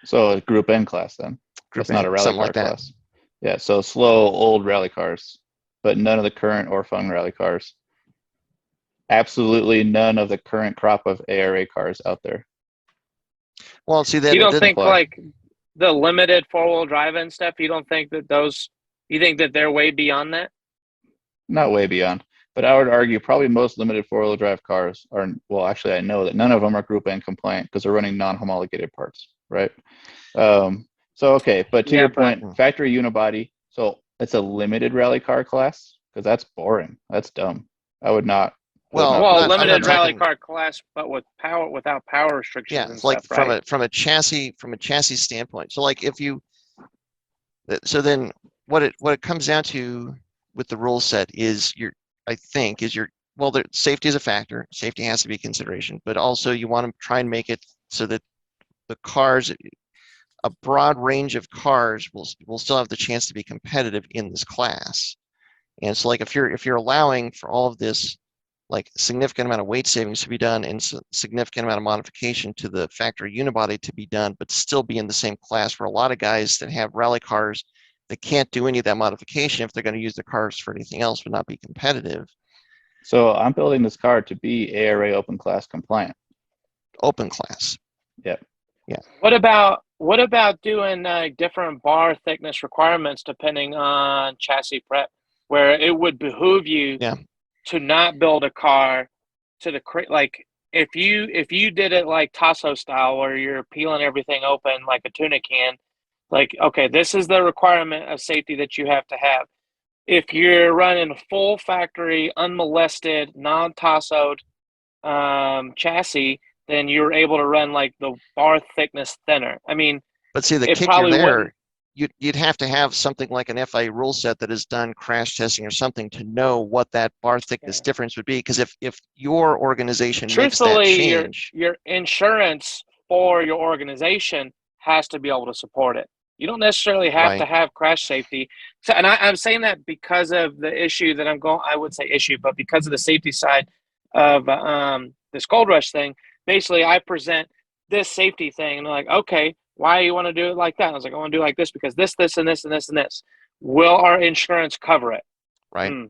So a Group N class then. Group That's not N, a rally something car like that. class. Yeah, so slow old rally cars, but none of the current or fun rally cars. Absolutely none of the current crop of ARA cars out there. Well, see that You don't think apply. like the limited four-wheel drive and stuff, you don't think that you think that they're way beyond that? Not way beyond, but I would argue probably most limited four-wheel drive cars are, well, actually I know that none of them are Group N compliant because they're running non-homologated parts, right? So, okay, but to your point, factory unibody, so it's a limited rally car class, because that's boring. That's dumb. I would not. Limited rally car class, but without power restrictions and like stuff, right? from a chassis standpoint. So like then what it comes down to with the rule set is the safety is a factor. Safety has to be a consideration, but also you want to try and make it so that the cars, a broad range of cars will still have the chance to be competitive in this class. And so like if you're allowing for all of this like significant amount of weight savings to be done and significant amount of modification to the factory unibody to be done, but still be in the same class, for a lot of guys that have rally cars that can't do any of that modification if they're going to use the cars for anything else but not be competitive. So I'm building this car to be ARA open class compliant. Open class. Yep. Yeah. What about doing different bar thickness requirements depending on chassis prep, where it would behoove you to not build a car to the like if you did it like Tasso style, where you're peeling everything open like a tuna can, like, okay, this is the requirement of safety that you have to have. If you're running full factory, unmolested, non-tassoed chassis, then you're able to run like the bar thickness thinner. I mean, but see, the kicker there, you'd have to have something like an FIA rule set that has done crash testing or something to know what that bar thickness difference would be. Because if your organization makes that change, your insurance for your organization has to be able to support it. You don't necessarily have to have crash safety. So, and I'm saying that because of the issue that I would say issue, but because of the safety side of this Gold Rush thing. Basically, I present this safety thing, and they're like, okay, Why you want to do it like that? And I was like, I want to do it like this because this, and this, and this, and this. Will our insurance cover it? Right.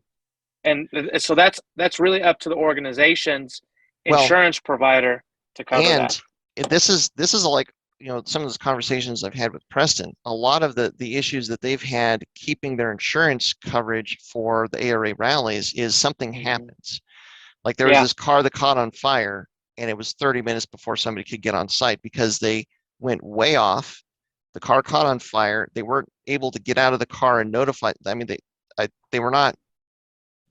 And so that's really up to the organization's insurance provider to cover that. And this is like, some of those conversations I've had with Preston, a lot of the issues that they've had keeping their insurance coverage for the ARA rallies is something happens. Like there was this car that caught on fire, and it was 30 minutes before somebody could get on site because they went way off. The car caught on fire. They weren't able to get out of the car and notify. I mean, they were not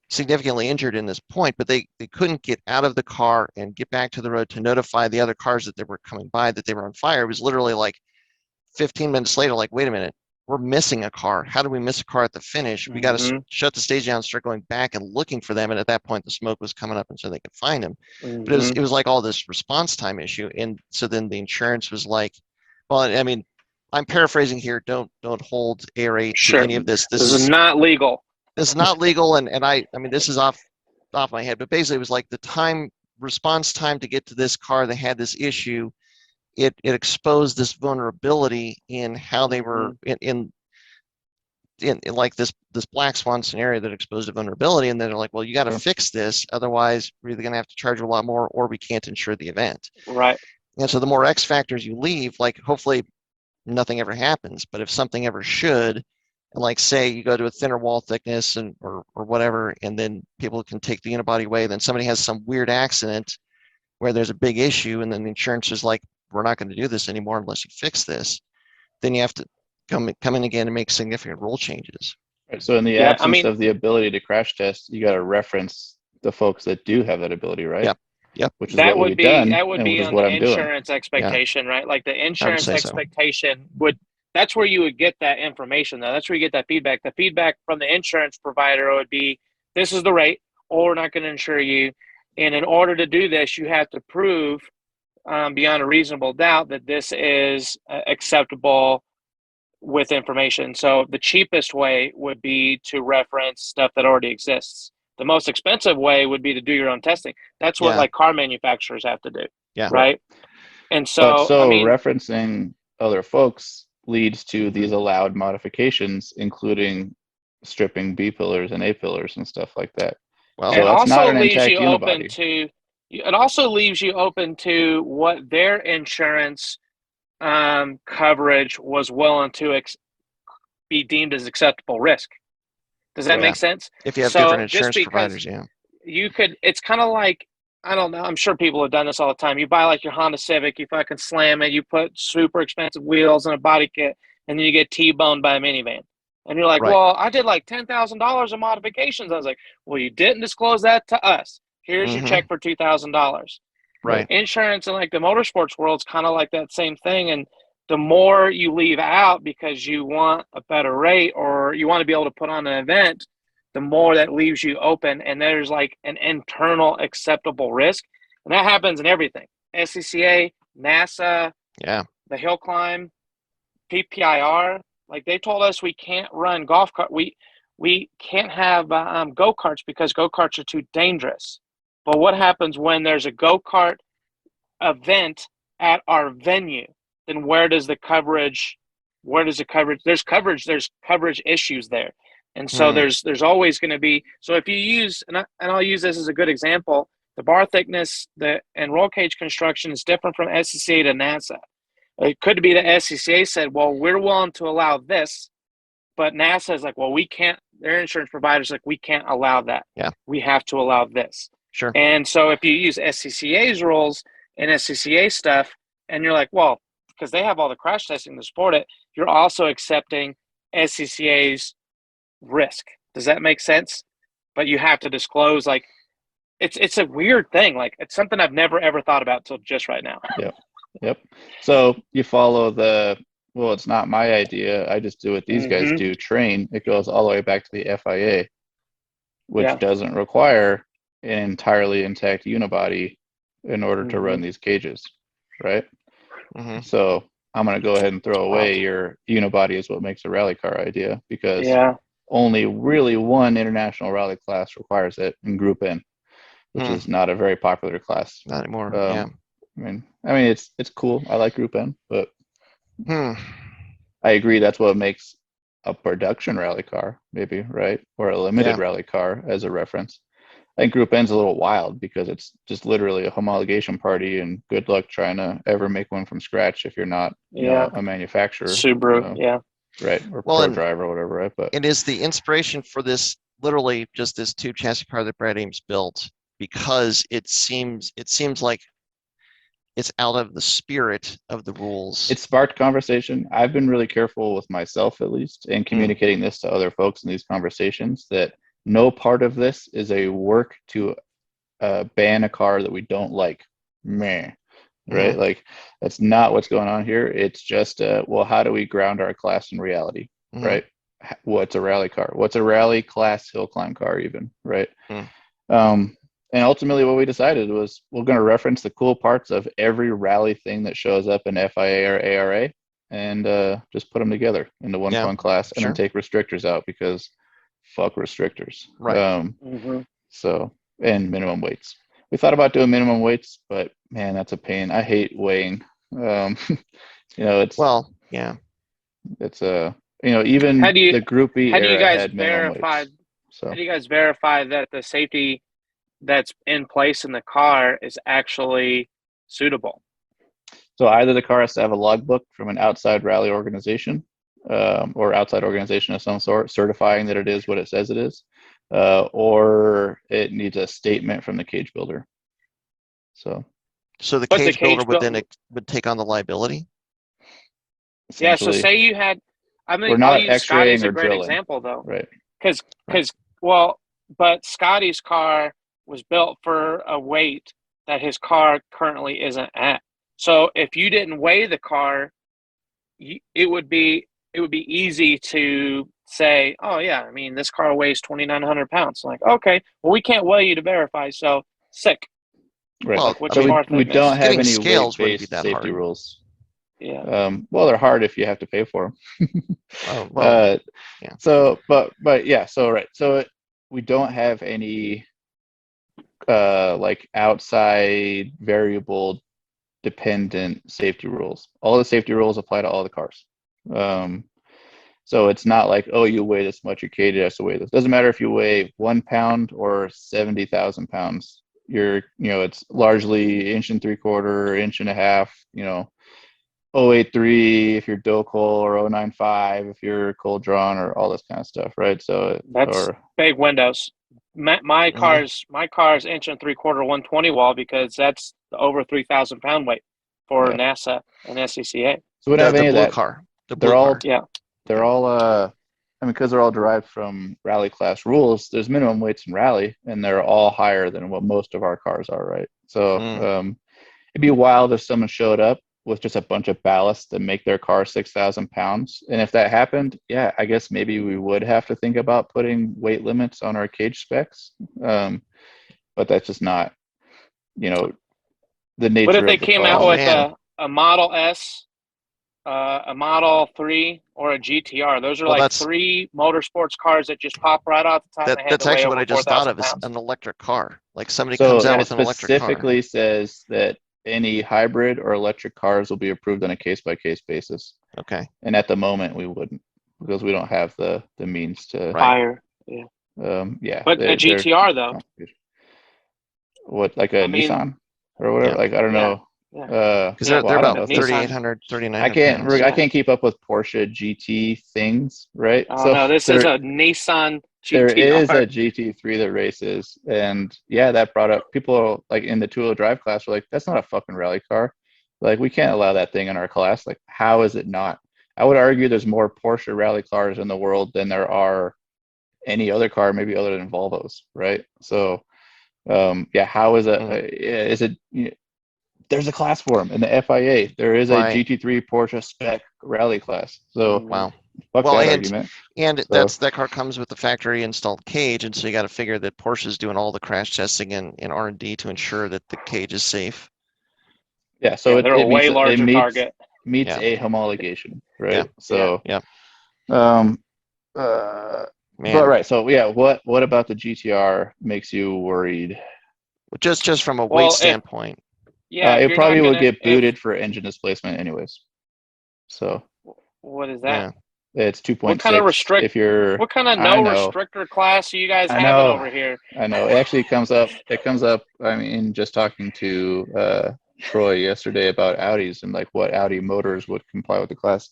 significantly injured in this point, but they couldn't get out of the car and get back to the road to notify the other cars that they were coming by that they were on fire. It was literally like 15 minutes later, like, wait a minute, we're missing a car. How do we miss a car at the finish? We got to shut the stage down, start going back and looking for them. And at that point, the smoke was coming up, and so they could find them. But it was like all this response time issue. And so then the insurance was like, well, I mean, I'm paraphrasing here. Don't hold ARA to any of this. This is not legal. This is not legal. And I mean, this is off my head, but basically it was like the response time to get to this car that had this issue. It exposed this vulnerability in how they were in like this black swan scenario that exposed a vulnerability. And then they're like, well, you got to fix this. Otherwise we're either going to have to charge you a lot more, or we can't insure the event. Right. And so the more X factors you leave, like hopefully nothing ever happens, but if something ever should, and like say you go to a thinner wall thickness or whatever, and then people can take the unibody away, then somebody has some weird accident where there's a big issue, and then the insurance is like, we're not going to do this anymore unless you fix this. Then you have to come in again and make significant rule changes. Right. So in the absence of the ability to crash test, you got to reference the folks that do have that ability, right? Yep. Which is that would be on the insurance expectation, right? Like the insurance expectation that's where you would get that information, though. That's where you get that feedback. The feedback from the insurance provider would be, this is the rate, or we're not going to insure you. And in order to do this, you have to prove beyond a reasonable doubt that this is acceptable with information. So the cheapest way would be to reference stuff that already exists. The most expensive way would be to do your own testing. That's what like car manufacturers have to do. Yeah. Right. And so, referencing other folks leads to these allowed modifications, including stripping B pillars and A pillars and stuff like that. Well, so that's not an intact unibody. It also leaves you open to what their insurance coverage was willing to be deemed as acceptable risk. Does that make sense? If you have different insurance providers, you could. It's kind of like, I don't know. I'm sure people have done this all the time. You buy like your Honda Civic, you fucking slam it, you put super expensive wheels and a body kit, and then you get T-boned by a minivan. And you're like, well, I did like $10,000 of modifications. I was like, well, you didn't disclose that to us. Here's your check for $2,000. Right. Insurance in like the motorsports world is kind of like that same thing. And the more you leave out because you want a better rate or you want to be able to put on an event, the more that leaves you open, and there's like an internal acceptable risk. And that happens in everything. SCCA, NASA, the hill climb, PPIR. Like they told us we can't run golf cart. We can't have go-karts because go-karts are too dangerous. But what happens when there's a go-kart event at our venue? Then there's coverage, there's coverage issues there. And so there's always going to be, so if you use, and I'll use this as a good example, the bar thickness and roll cage construction is different from SCCA to NASA. It could be the SCCA said, well, we're willing to allow this, but NASA is like, well, we can't, their insurance providers like, we can't allow that. Yeah. We have to allow this. Sure. And so if you use SCCA's rules and SCCA stuff, and you're like, well, because they have all the crash testing to support it, you're also accepting SCCA's risk. Does that make sense? But you have to disclose, like, it's a weird thing. Like, it's something I've never ever thought about till just right now. Yep. So you follow well, it's not my idea, I just do what these guys do, train. It goes all the way back to the FIA, which doesn't require an entirely intact unibody in order to run these cages, right? So I'm going to go ahead and throw away your unibody is what makes a rally car idea, because only really one international rally class requires it in Group N, which is not a very popular class. Not anymore. I mean, it's cool. I like Group N, but Hmm. I agree. That's what makes a production rally car, maybe, right? Or a limited Yeah. rally car as a reference. I think Group N's a little wild because it's just literally a homologation party, and good luck trying to ever make one from scratch if you're not, a manufacturer. Subaru, right, or Well, pro and driver or whatever, right? But it is the inspiration for this literally just this two chassis car that Brad Ames built because it seems like it's out of the spirit of the rules. it sparked conversation. I've been really careful with myself, at least, in communicating this to other folks in these conversations, that no part of this is a work to ban a car that we don't like. Meh. Right? Like, that's not what's going on here. It's just, well, how do we ground our class in reality? Right? What's a rally car? What's a rally class hill climb car even? Right? And ultimately what we decided was we're going to reference the cool parts of every rally thing that shows up in FIA or ARA and just put them together into one fun class and then take restrictors out because fuck restrictors. Right. So, and minimum weights. We thought about doing minimum weights, but man, that's a pain. I hate weighing. It's it's even the Group E era had minimum weights. So how do you guys verify that the safety that's in place in the car is actually suitable? So either the car has to have a logbook from an outside rally organization or outside organization of some sort certifying that it is what it says it is, or it needs a statement from the cage builder. So the cage builder would take on the liability? Yeah, so say you had, we're not use X-raying Scotty's or a great drilling. example, though. Right. But Scotty's car was built for a weight that his car currently isn't at. So if you didn't weigh the car, it would be easy to say, oh yeah, I mean, this car weighs 2,900 pounds. Like, okay, well, we can't weigh you to verify, so sick. Right. Well, we don't have any weight-based safety hard. rules. Yeah. Well, they're hard if you have to pay for them. Yeah. So, but yeah. So right. So we don't have any like outside variable dependent safety rules. All the safety rules apply to all the cars. So it's not like, oh, you weigh this much, your cage has to weigh this. Doesn't matter if you weigh 1 pound or 70,000 pounds. It's largely 1 3/4, 1.5 inches, 083 if you're Docal or 095 if you're cold drawn or all this kind of stuff, right? So that's big windows. My car's 1 3/4 120 wall because that's the over 3,000 pound weight for NASA and SCCA. So we don't have any of that. They're all because they're all derived from rally class rules. There's minimum weights in rally, and they're all higher than what most of our cars are, right? So it'd be wild if someone showed up with just a bunch of ballast to make their car 6,000 pounds. And if that happened, yeah, I guess maybe we would have to think about putting weight limits on our cage specs. But that's just not, the nature What if they of the came car. out with a Model S, a Model 3, or a GTR? Those are three motorsports cars that just pop right off the top. That's actually what I just thought of is an electric car. Like somebody comes out with an electric car. It specifically says that any hybrid or electric cars will be approved on a case-by-case basis. Okay. And at the moment, we wouldn't because we don't have the means to hire. Yeah. But a GTR though. What, like a Nissan or whatever? Like, I don't know. Because they're about 3,800, 3,900 I can't keep up with Porsche GT things, right? Oh, no, this is a Nissan GTR. There is a GT3 that races, and that brought up people like in the two-wheel drive class were like, that's not a fucking rally car. Like, we can't allow that thing in our class. Like, how is it not? I would argue there's more Porsche rally cars in the world than there are any other car, maybe other than Volvos, right? So, how is it? There's a class for them in the FIA. There is a GT3 Porsche spec rally class. So, fuck that argument. And that car comes with the factory installed cage, and so you got to figure that Porsche's doing all the crash testing and R&D to ensure that the cage is safe. Yeah, so they're a way larger target. Meets a homologation, right? But right. So what about the GTR makes you worried? Just from a weight standpoint. It probably will get booted for engine displacement anyways. So What is that? it's 2.6. What kind of if you're What kind of I no know. restrictor class are you guys I having know. over here? I know. It actually comes up. I mean, just talking to Troy yesterday about Audis and like what Audi motors would comply with the class.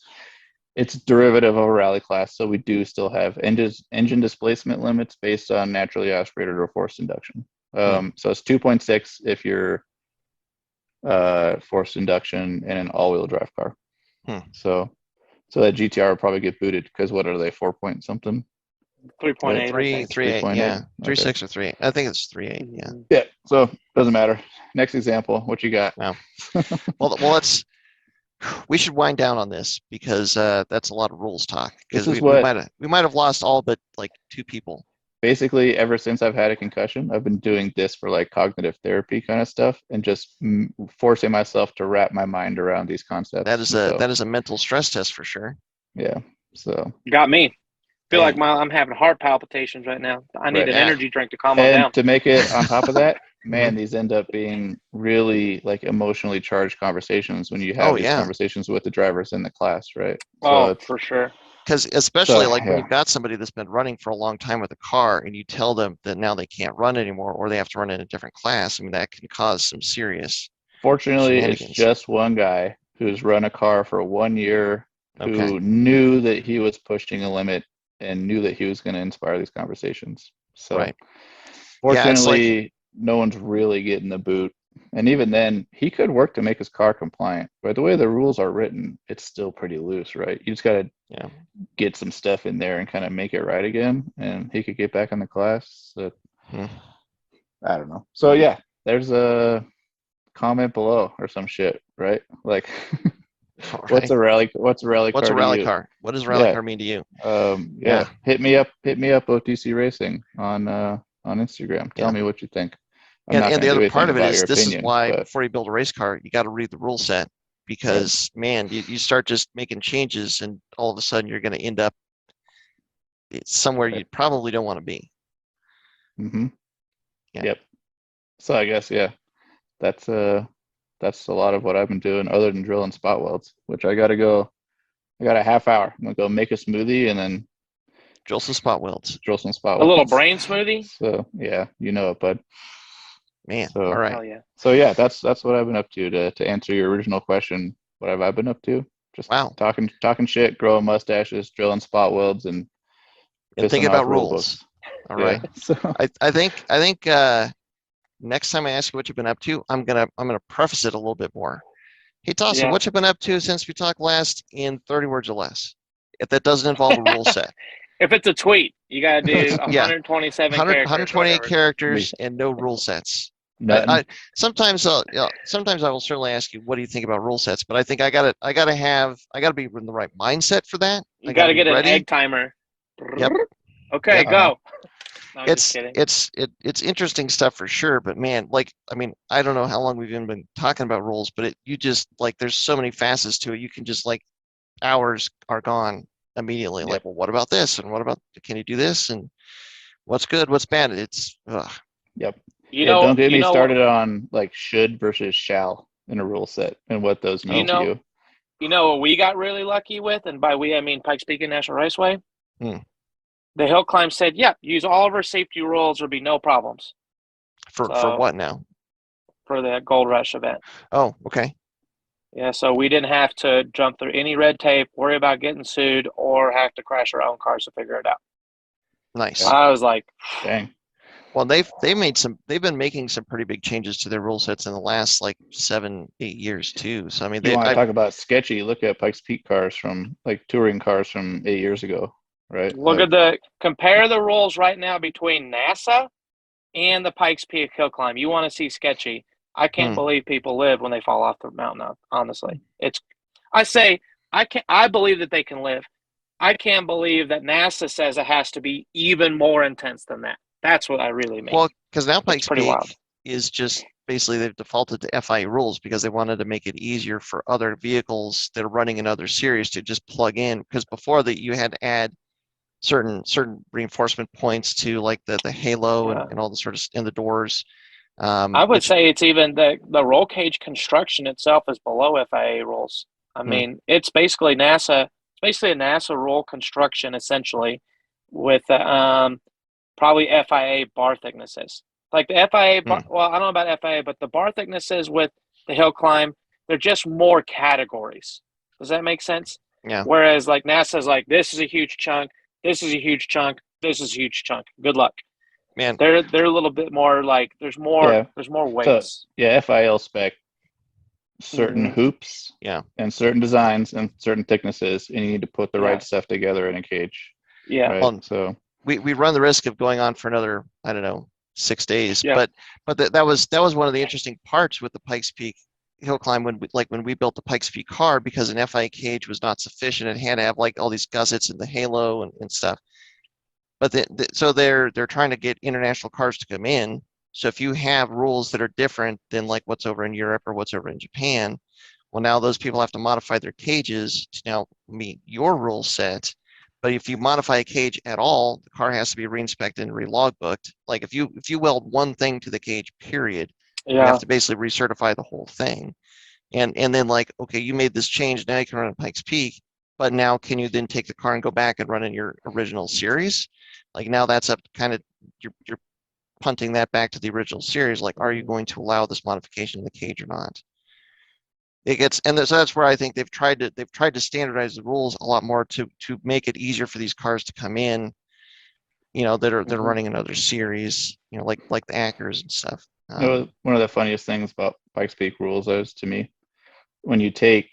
It's derivative of a rally class, so we do still have engine displacement limits based on naturally aspirated or forced induction. So it's 2.6 if you're forced induction in an all-wheel drive car. So that GTR will probably get booted because what are they, 4 point something? 3.8. 3.8, yeah. 3.6 or 3.8. I think it's 3.8, yeah. Yeah, so doesn't matter. Next example, what you got? Wow. Well, we should wind down on this because that's a lot of rules talk. Because we might have lost all but like 2 people. Basically, ever since I've had a concussion, I've been doing this for like cognitive therapy kind of stuff and just forcing myself to wrap my mind around these concepts. That is a mental stress test for sure. Yeah. So got me. Feel like I'm having heart palpitations right now. I need an energy drink to calm me down. And to make it on top of that, man, these end up being really like emotionally charged conversations when you have these conversations with the drivers in the class, right? So for sure. Because especially when you've got somebody that's been running for a long time with a car and you tell them that now they can't run anymore or they have to run in a different class, I mean, that can cause some serious Fortunately, it's just one guy who's run a car for 1 year who knew that he was pushing a limit and knew that he was going to inspire these conversations. So fortunately, no one's really getting the boot. And even then, he could work to make his car compliant. But the way the rules are written, it's still pretty loose, right? You just got to get some stuff in there and kind of make it right again. And he could get back in the class. So, I don't know. So, yeah, there's a comment below or some shit, right? Like, what's a rally car? What's a rally car? What does a rally car mean to you? Hit me up, OTC Racing on Instagram. Tell me what you think. And the other part of it is this is why before you build a race car, you got to read the rule set because man, you start just making changes and all of a sudden you're going to end up somewhere you probably don't want to be. Yep. So I guess that's a lot of what I've been doing other than drilling spot welds, which I got a half hour. I'm gonna go make a smoothie and then drill some spot welds. A little brain smoothie. So yeah, you know it, bud. Man, all right. Hell yeah. So yeah, that's what I've been up to answer your original question. What have I been up to? Just talking shit, growing mustaches, drilling spot welds, and think about rules. All right. So I think next time I ask you what you've been up to, I'm gonna preface it a little bit more. Hey Tasso, what you been up to since we talked last in 30 words or less? If that doesn't involve a rule set. If it's a tweet, you gotta do 127 128 characters and no rule sets. Sometimes I will certainly ask you, what do you think about rule sets? But I think I gotta be in the right mindset for that. You gotta get an egg timer. Yep. Okay, go. No, it's interesting stuff for sure, but man, I don't know how long we've even been talking about rules, but there's so many facets to it. You can just hours are gone immediately. Well, what about this? And what about, can you do this? And what's good? What's bad? It's Yep. Don't get me started on should versus shall in a rule set and what those mean to you. You know what we got really lucky with, and by we I mean Pikes Peak National Raceway. The hill climb said, use all of our safety rules, there'll be no problems. For what now? For the Gold Rush event. Oh, okay. Yeah, so we didn't have to jump through any red tape, worry about getting sued, or have to crash our own cars to figure it out. Nice. I was like, dang. Well, they've been making some pretty big changes to their rule sets in the last 7-8 years too. So I mean, you want to talk about sketchy? Look at Pikes Peak cars from touring cars from 8 years ago, right? Compare the rules right now between NASA and the Pikes Peak hill climb. You want to see sketchy? I can't believe people live when they fall off the mountain. Honestly, I believe that they can live. I can't believe that NASA says it has to be even more intense than that. That's what I really mean. Well, because now Pikes Peak is just basically they've defaulted to FIA rules because they wanted to make it easier for other vehicles that are running in other series to just plug in. Because before that, you had to add certain reinforcement points to the HiLow and all the sort of in the doors. I would say it's even the roll cage construction itself is below FIA rules. I mean, it's basically NASA. It's basically a NASA roll construction essentially, with probably FIA bar thicknesses. Like the FIA bar, well, I don't know about FIA, but the bar thicknesses with the hill climb, they're just more categories. Does that make sense? Yeah. Whereas like NASA's like, this is a huge chunk, this is a huge chunk, this is a huge chunk. Good luck. Man, they're a little bit more like there's more weights. So yeah, FIL spec certain hoops, and certain designs and certain thicknesses, and you need to put the right stuff together in a cage. Yeah. Right? Well, so we run the risk of going on for another, I don't know, 6 days. Yeah. But that was one of the interesting parts with the Pikes Peak hill climb when we built the Pikes Peak car, because an FIA cage was not sufficient. It had to have like all these gussets and the HiLow and stuff. But so they're trying to get international cars to come in. So if you have rules that are different than like what's over in Europe or what's over in Japan, well, now those people have to modify their cages to now meet your rule set. But if you modify a cage at all, the car has to be re-inspected and re-logbooked. Like if you weld one thing to the cage, period, you have to basically recertify the whole thing. And then like, okay, you made this change, now you can run a Pikes Peak, but now can you then take the car and go back and run in your original series? Like now that's up kind of, you're punting that back to the original series. Like, are you going to allow this modification in the cage or not? It gets, and so that's where I think they've tried to standardize the rules a lot more to make it easier for these cars to come in, that are running another series, like the Acurs and stuff. One of the funniest things about Pikes Peak rules is, to me, when you take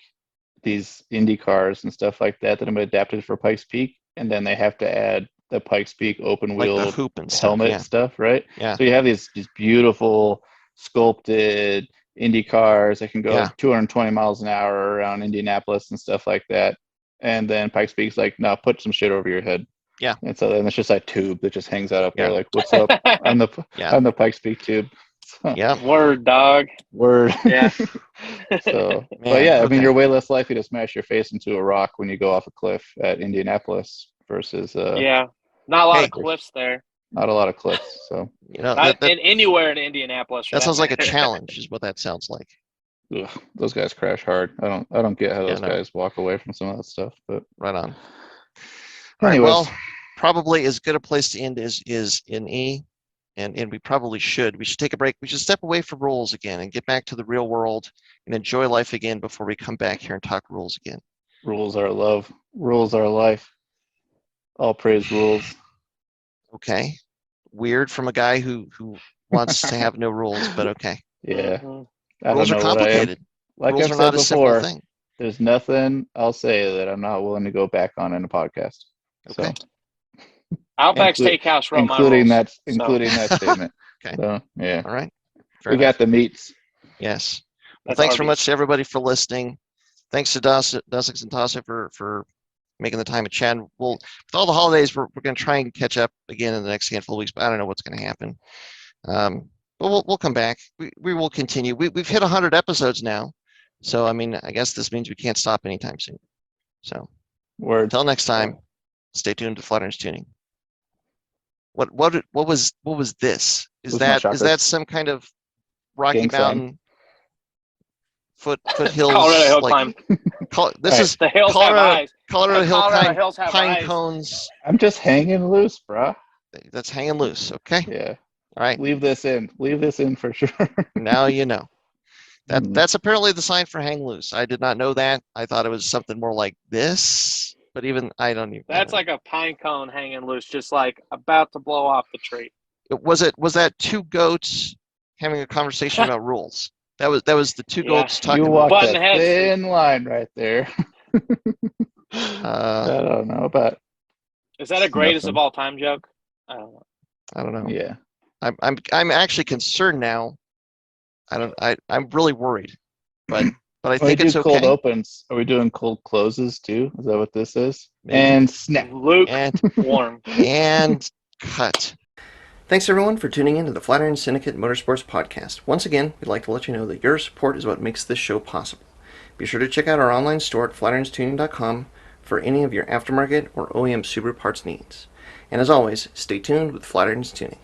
these Indy cars and stuff like that have been adapted for Pikes Peak, and then they have to add the Pikes Peak open wheel like the hoop and helmet stuff, right? Yeah. So you have these beautiful sculpted Indy cars that can go 220 miles an hour around Indianapolis and stuff like that. And then Pikes Peak's like, no, put some shit over your head. Yeah. And so then it's just that tube that just hangs out up there, like, what's up? I'm the Pikes Peak tube. Yeah. Word, dog. Word. Yeah. So, but yeah, I mean, you're way less likely to smash your face into a rock when you go off a cliff at Indianapolis versus not a lot of cliffs there. Not a lot of cliffs. So not anywhere in Indianapolis. That sounds like a challenge, is what that sounds like. Ugh, those guys crash hard. I don't get how those guys walk away from some of that stuff. But right on. Anyways. Well, probably as good a place to end is in E. And we probably should. We should take a break. We should step away from rules again and get back to the real world and enjoy life again before we come back here and talk rules again. Rules are love. Rules are life. All praise rules. Okay. Weird from a guy who wants to have no rules, but okay. Yeah. Rules are complicated. Like rules I've are not said a simple before, thing. There's nothing I'll say that I'm not willing to go back on in a podcast. Okay. So. Outback Steakhouse wrote including my rules, including that statement. Okay. So, yeah. All right. We got the meats. Yes. Well, thanks very much to everybody for listening. Thanks to Dussex and Tasso for making the time to chat. With all the holidays, we're going to try and catch up again in the next handful of weeks, but I don't know what's going to happen. But we'll come back. We will continue. We've hit 100 episodes now, so I mean, I guess this means we can't stop anytime soon. So, until next time, stay tuned to Flatirons Tuning. What was this? Is that some kind of Rocky Mountain foothills? Colorado Hill climb. This is the hills have eyes. Colorado Hill have pine eyes. cones. I'm just hanging loose, bro. That's hanging loose. Okay. Yeah. All right. Leave this in for sure. Now you know. That's apparently the sign for hang loose. I did not know that. I thought it was something more like this. But even I don't even. That's like a pine cone hanging loose, just like about to blow off the tree. Was that two goats having a conversation about rules? That was the two goats talking. You walked a thin line right there. I don't know, but is that a greatest of all time joke? I don't know. Yeah, I'm actually concerned now. I'm really worried, but I think it's okay. Cold opens. Are we doing cold closes too? Is that what this is? Maybe. And snap. Luke and warm. And cut. Thanks everyone for tuning in to the Flatirons Syndicate Motorsports Podcast. Once again, we'd like to let you know that your support is what makes this show possible. Be sure to check out our online store at flatironstuning.com for any of your aftermarket or OEM Subaru parts needs. And as always, stay tuned with Flatirons Tuning.